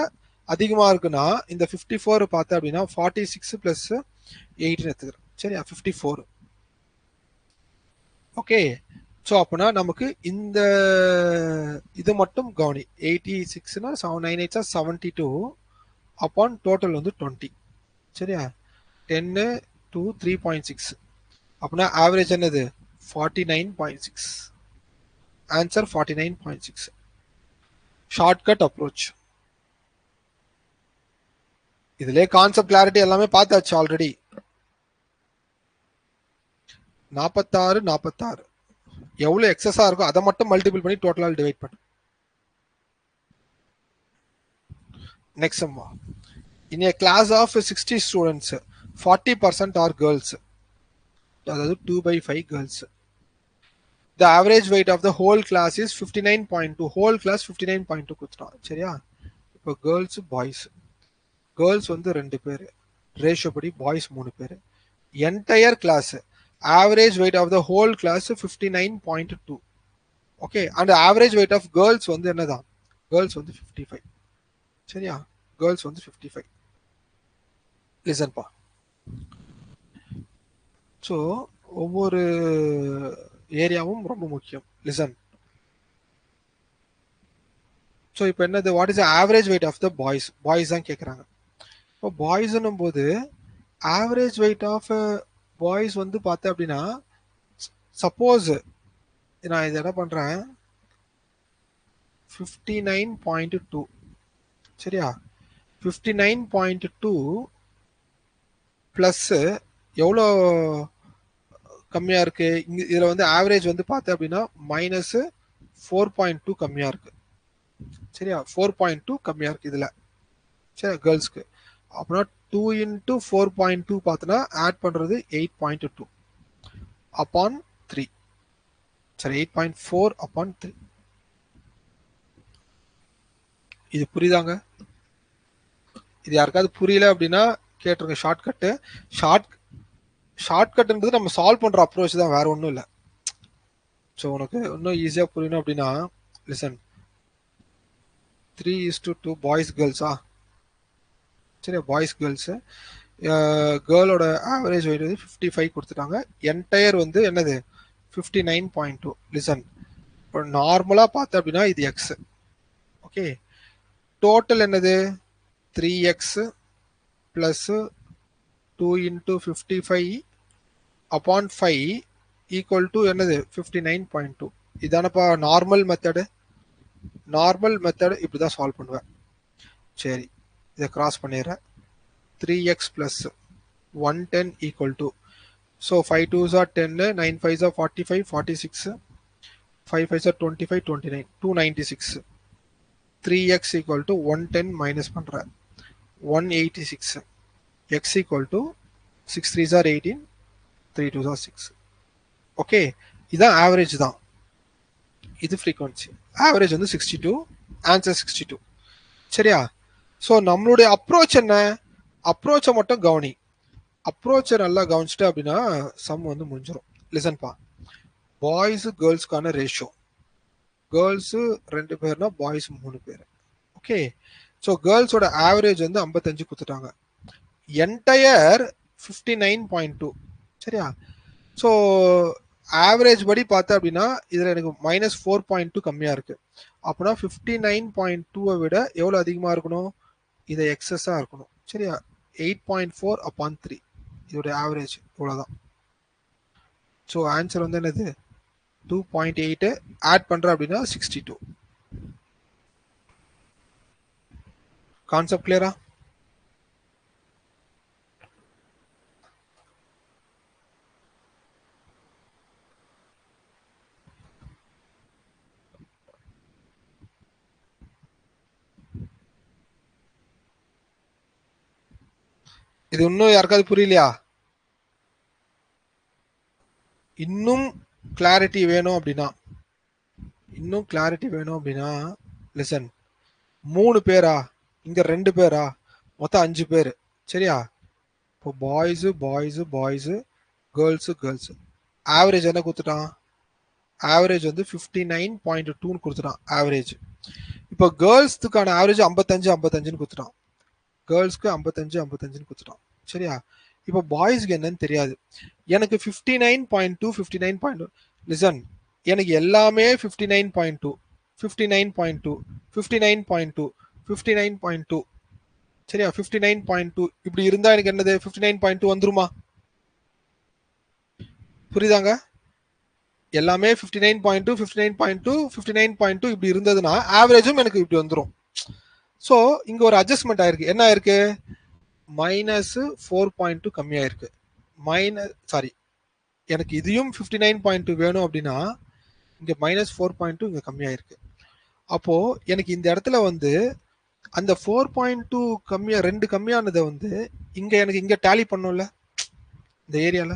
Speaker 1: அதிகமாக இருக்குன்னா இந்த 54 பார்த்தா அப்படின்னா 46 + 8 எடுத்துக்கிறேன், சரியா, 54. ஓகே, ஸோ அப்போனா நமக்கு இந்த இது மட்டும் கவனி. 86னா 9 8 72 அப்பான் டோட்டல் வந்து 20, சரியா. 10 2 3.6 அப்படின்னா ஆவரேஜ் என்னது 49.6. ஆன்சர் 49.6. Shortcut approach. இதுல கான்செப்ட் கிளாரிட்டி எல்லாமே பார்த்தாச்சு ஆல்ரெடி. 46 46 எவ்வளவு எக்ஸஸா இருக்கோ அதை மட்டும் மல்டிபிள் பண்ணி டோட்டலால் டிவைட் பண்ணு. Next sum. In a class of 60 students 40% are girls, அதாவது 2/5 girls. The average weight of the whole class is 59.2. whole class 59.2 கொடுத்துட்டான், சரியா. இப்போ கேர்ள்ஸ் பாய்ஸ், கேர்ள்ஸ் வந்து 2 பேர், ரேஷியோ படி பாய்ஸ் 3 பேர். Entire class average weight of the whole class 59.2. Okay, and average weight of girls வந்து என்னதான், கேர்ள்ஸ் வந்து 55, சரியா. கேர்ள்ஸ் வந்து 55. லிசன்பா. ஸோ ஒவ்வொரு ஏரியாவும் ரொம்ப முக்கியம். லிசன். ஸோ இப்போ என்னது, what is average weight of the boys? Boys தான் கேட்குறாங்க. இப்போ பாய்ஸ்னும் போது ஆவரேஜ் வெயிட் ஆஃப் பாய்ஸ் வந்து பார்த்தேன் அப்படின்னா, சப்போஸ் நான் இது என்ன பண்ணுறேன் 59.2, சரியா. 59.2 ப்ளஸ் எவ்வளோ கம்மியாக இருக்கு இங்கே, இதில் வந்து ஆவரேஜ் வந்து பார்த்தேன் அப்படின்னா -4.2 கம்மியாக இருக்கு, சரியா. 4.2 கம்மியாக இருக்கு இதில், சரி, கேர்ள்ஸ்க்கு. அப்படின்னா 2 × 4.2 பார்த்தோன்னா ஆட் பண்ணுறது 8.2 அப்பான் 3, சரி, 8.4 அப்பான் 3. இது புரியுதாங்க? இது யாருக்காவது புரியல அப்படின்னா கேட்டுருங்க. ஷார்ட்கட்டு ஷார்ட்கட்ன்றது நம்ம சால்வ் பண்ணுற அப்ரோச் தான், வேற ஒன்றும் இல்லை. ஸோ உனக்கு இன்னும் ஈஸியாக புரியணும் அப்படின்னா லிசன். 3:2 பாய்ஸ் கேர்ள்ஸா, சரி, பாய்ஸ் கேர்ள்ஸு. கேர்ளோட ஆவரேஜ் வெயிட் வந்து 55 கொடுத்துட்டாங்க. என்டையர் வந்து என்னது 59.2. லிசன், இப்போ நார்மலாக பார்த்தேன் அப்படின்னா இது எக்ஸ், ஓகே. டோட்டல் என்னது 3x plus 2 × 55 upon 5 equal to என்னது 59.2. இதானப்பா நார்மல் மெத்தடு. நார்மல் மெத்தடு இப்படி தான் சால்வ் பண்ணுவேன். சரி, இதை கிராஸ் பண்ணிடுறேன். 3x plus 110 equal to, so 5 2s are 10, 9 5s are 45, 46, 5 5s are 25, 29, 296. 3x equal to 110 minus பண்ணுறேன் 186. x equal to 6 3s are 18, 3 2s are 6. Okay, இதுதான் average தான், இது ஃப்ரீக்வன்சி. ஆவரேஜ் வந்து 62, ஆன்சர் 62, சரியா. ஸோ நம்மளுடைய அப்ரோச் என்ன, அப்ரோச்சை மட்டும் கவனி. அப்ரோச்சை நல்லா கவனிச்சிட்டு அப்படின்னா சம் வந்து முடிஞ்சிடும். லிசன்பா. பாய்ஸு கேர்ள்ஸ்க்கான ரேஷியோ, கேர்ள்ஸு 2 பேர்னா பாய்ஸ் 3 பேர், ஓகே. ஸோ கேர்ள்ஸோட ஆவரேஜ் வந்து 55 கொடுத்துட்டாங்க. என்டையர் 59.2, சரியா. ஸோ ஆவரேஜ் படி பார்த்தா அப்படின்னா இதுல எனக்கு -4.2 கம்மியா இருக்கு. அப்படின்னா 59.2 விட எவ்வளவு அதிகமா இருக்கணும்? இது எக்ஸஸா இருக்கணும். சரியா? 8.4/3 இதோட ஆவரேஜ் இவ்வளவுதான். ஸோ ஆன்சர் வந்து என்னது? 2.8 ஆட் பண்ற அப்படின்னா 62. கான்செப்ட் கிளியரா? இது இன்னும் யாருக்காவது புரியலையா? இன்னும் கிளாரிட்டி வேணும் அப்படின்னா லிசன். 3 பேரா, இங்க 2 பேரா, மொத்தம் 5 பேர். சரியா? இப்போ boys boys boys, girls girls. Average என்ன கொடுத்துட்டான்? ஆவரேஜ் வந்து 59.2 கொடுத்துட்டான் ஆவரேஜ். இப்போ கேர்ள்ஸ்க்கான ஆவரேஜ் 55 கொடுத்துட்டான். கேர்ள்ஸ்க்கு 55 கொடுத்துட்டான். சரியா? இப்போ பாய்ஸ்க்கு என்னன்னு தெரியாது. எனக்கு 59.2 லிசன், எனக்கு எல்லாமே 59.2 59.2 59.2 59.2. சரியா? 59.2 இப்படி இருந்தா எனக்கு என்னது? 59.2 வந்துருமா? புரியுதாங்க? எல்லாமே 59.2 59.2 59.2 இப்படி இருந்ததுன்னா ஆவரேஜும் எனக்கு இப்படி வந்துடும். ஸோ இங்க ஒரு அட்ஜஸ்ட்மெண்ட் ஆயிருக்கு. என்ன ஆயிருக்கு? -4.2 கம்மியாயிருக்கு. சாரி, எனக்கு இதையும் 59.2 வேணும் அப்படின்னா இங்க -4.2 இங்க கம்மியாயிருக்கு. அப்போ எனக்கு இந்த இடத்துல வந்து அந்த 4.2 கம்மியா 2 கம்மியானதை வந்து இங்க எனக்கு இங்க டேலி பண்ணும்ல இந்த ஏரியால.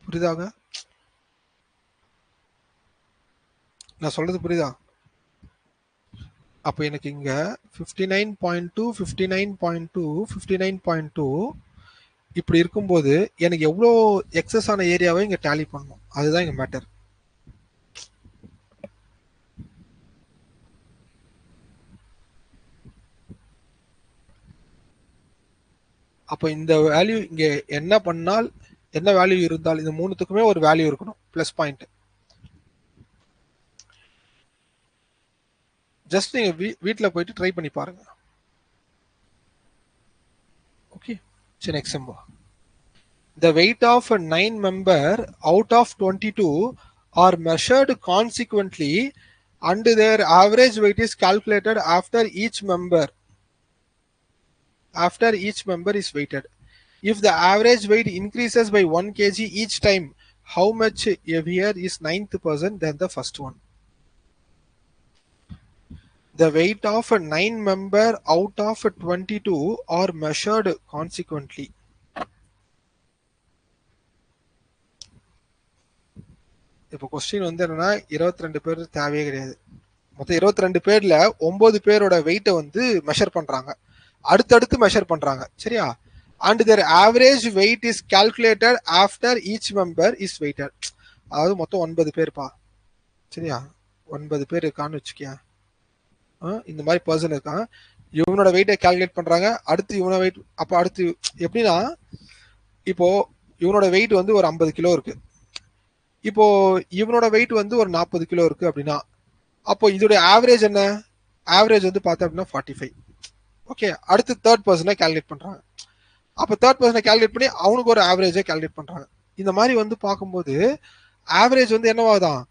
Speaker 1: புரியுதாங்க? நான் சொல்றது புரியுதா? அப்போ எனக்கு இங்க 59.2 59.2 59.2 இப்படி இருக்கும்போது எனக்கு எவ்வளோ எக்ஸஸ் ஆன ஏரியாவை இங்க டேலி பண்ணணும். அதுதான் இங்க மேட்டர். அப்போ இந்த வேல்யூ இங்க என்ன பண்ணால் என்ன வேல்யூ இருந்தால் இந்த மூணுத்துக்குமே ஒரு வேல்யூ இருக்கணும், பிளஸ் பாயிண்ட். ஜஸ்ட் நீங்க வீட்ல போயிட்டு ட்ரை பண்ணி பாருங்க. ஓகே, சரி next sum. The weight of a 9 member out of 22 are measured consequently and their average weight is calculated after each member is weighted. If the average weight increases by 1 kg each time, how much heavier is 9th person than the first one? The weight of a 9 member out of 22 are measured consequently. இப்போ question வந்து என்னன்னா 22 பேர் தேவையே கிடையாது. மொத்தம் 22 பேர்ல 9 பேரோட வெயிட்டை வந்து மெஷர் பண்றாங்க, அடுத்தடுத்து மெஷர் பண்றாங்க. சரியா? and their average weight is calculated after each member is weighted. அதாவது மொத்தம் 9 பேர்ப்பா. சரியா? 9 பேர் இருக்கான்னு வச்சுக்கியா, இந்த மாதிரி பர்சன் இருக்கான். இவனோட வெயிட்டை கால்குலேட் பண்றாங்க, அடுத்து இவனோட வெயிட். அப்போ அடுத்து எப்படின்னா, இப்போ இவனோட வெயிட் வந்து ஒரு 50 கிலோ இருக்கு, இப்போ இவனோட வெயிட் வந்து ஒரு 40 கிலோ இருக்கு அப்படின்னா, அப்போ இதோட ஆவரேஜ் என்ன? ஆவரேஜ் வந்து பார்த்தா அப்படின்னா 45. ஓகே, அடுத்து தேர்ட் பர்சனை கால்குலேட் பண்றாங்க. அப்போ தேர்ட் பர்சனை கால்குலேட் பண்ணி அவனுக்கு ஒரு ஆவரேஜை கால்குலேட் பண்றாங்க. இந்த மாதிரி வந்து பார்க்கும்போது ஆவரேஜ் வந்து என்னவாதான்?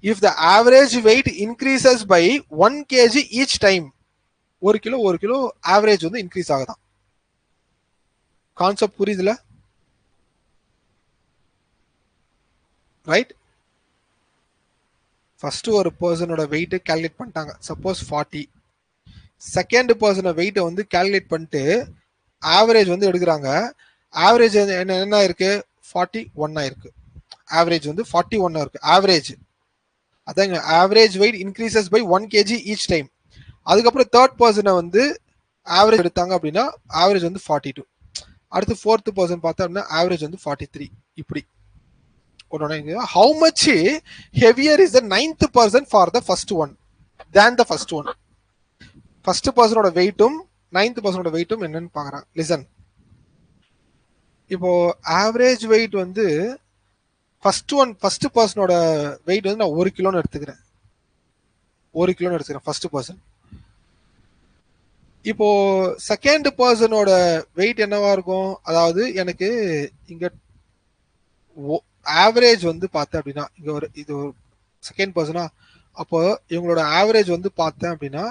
Speaker 1: If the average weight increases by 1 kg each time, 1 kilo average வந்து இன்க்ரீஸ் ஆகுதான். கான்செப்ட் புரியுதுல? ரைட்? ஃபர்ஸ்ட் ஒரு பர்சனோட வெயிட் கால்குலேட் பண்ணிட்டாங்க, சப்போஸ் 40. செகண்ட் பர்சனோட வெயிட்டை வந்து கால்குலேட் பண்ணிட்டு ஆவரேஜ் வந்து எடுக்கிறாங்க. ஆவரேஜ் என்ன இருக்கு? 41 இருக்கு. ஆவரேஜ் வந்து 41 இருக்கு. ஆவரேஜ் அதாங்க, average weight increases by 1 kg each time. அதுக்கப்புறம் தேர்ட் பர்சனை வந்து ஆவரேஜ் எடுத்தாங்க அப்படின்னா ஆவரேஜ் வந்து 42. அடுத்து ஃபோர்த் பர்சன் பார்த்தா அப்படின்னா ஆவரேஜ் வந்து 43. இப்படி how much heavier is the 9th person for the first one than the first one? First பர்சனோட வெயிட்டும் 9th பர்சனோட வெயிட்டும் என்னன்னு பாக்குறாங்க. லிசன், இப்போ ஆவரேஜ் வெயிட் வந்து ஃபர்ஸ்ட் பர்சனோட வெயிட் வந்து நான் 1 கிலோன்னு எடுத்துக்கிறேன். 1 கிலோன்னு எடுத்துக்கிறேன் ஃபர்ஸ்ட் பர்சன். இப்போ செகண்ட் பர்சனோட வெயிட் என்னவா இருக்கும்? அதாவது எனக்கு இங்க ஆவரேஜ் வந்து பார்த்தேன் அப்படின்னா இங்க இது ஒரு செகண்ட் பர்சனா, அப்போ இவங்களோட ஆவரேஜ் வந்து பார்த்தேன் அப்படின்னா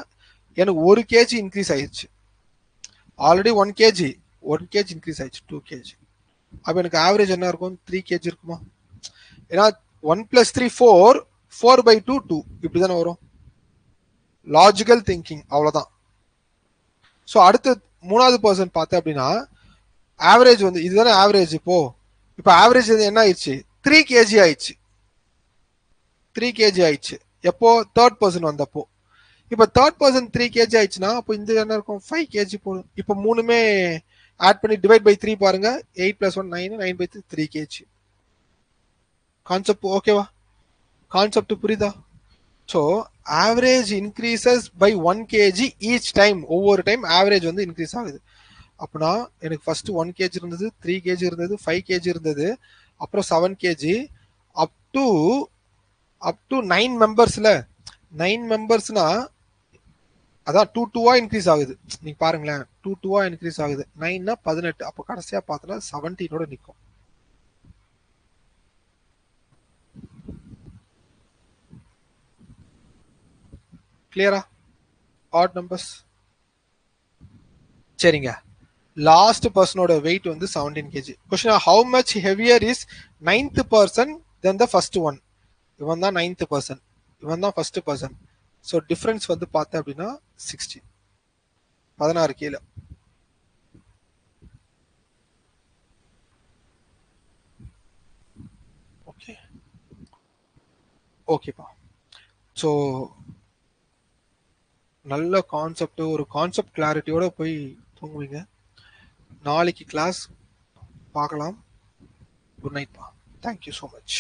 Speaker 1: எனக்கு 1 கேஜி இன்க்ரீஸ் ஆயிடுச்சு. ஆல்ரெடி 1 கேஜி இன்க்ரீஸ் ஆயிடுச்சு, 2 கேஜி. அப்போ எனக்கு ஆவரேஜ் என்ன இருக்கும்? 3 கேஜி இருக்குமா? ஏன்னா 1 + 3 4, 4/2 2 இப்படி தானே வரும். லாஜிக்கல் திங்கிங், அவ்வளோதான். ஸோ அடுத்து 3வது பர்சன் பார்த்தேன் அப்படின்னா ஆவரேஜ் வந்து இதுதானே ஆவரேஜ். இப்போ ஆவரேஜ் என்ன ஆயிடுச்சு? 3 கேஜி ஆயிடுச்சு. 3 கேஜி ஆயிடுச்சு எப்போ? தேர்ட் பர்சன் வந்தப்போ. இப்போ தேர்ட் பர்சன் 3 கேஜி ஆயிடுச்சுன்னா அப்போ இந்த என்ன இருக்கும்? 5 கேஜி போடும். இப்போ மூணுமே ஆட் பண்ணி டிவைட் பை 3 பாருங்க. 8 + 1 9, 9/3 3 கேஜி. கான்செப்ட் ஓகேவா? கான்செப்ட் புரியுதா? So average increases by 1 KG each time. ஒவ்வொரு டைம் ஆவரேஜ் வந்து இன்க்ரீஸ் ஆகுது. அப்படின்னா எனக்கு ஃபர்ஸ்ட் 1 கேஜி இருந்தது, 3 கேஜி இருந்தது, 5 கேஜி இருந்தது, அப்புறம் 7 கேஜி, அப் டு 9 மெம்பர்ஸ்ல. 9 மெம்பர்ஸ்னா அதான் 2 2வா இன்க்ரீஸ் ஆகுது. நீங்க பாருங்களேன், 2 2வா இன்க்ரீஸ் ஆகுது. 9னா 18. அப்போ கடைசியா பார்த்தோன்னா 17ஓட நிற்கும். கிளியரா? Odd numbers. சரிங்க. லாஸ்ட் பர்சனோட வெயிட் வந்து 17 KG. Question, how much heavier is 9th person then the first one? இவன் தான் 9th பர்சன், இவன் தான் ஃபர்ஸ்ட் பர்சன். ஸோ டிஃபரன்ஸ் வந்து பார்த்தேன் அப்படின்னா 16, 16 கீழே. ஓகே ஓகேப்பா. ஸோ நல்ல கான்செப்ட், ஒரு கான்செப்ட் கிளாரிட்டியோட போய் தூங்குவீங்க. நாளைக்கு கிளாஸ் பார்க்கலாம். குட் நைட் பா. Thank you so much.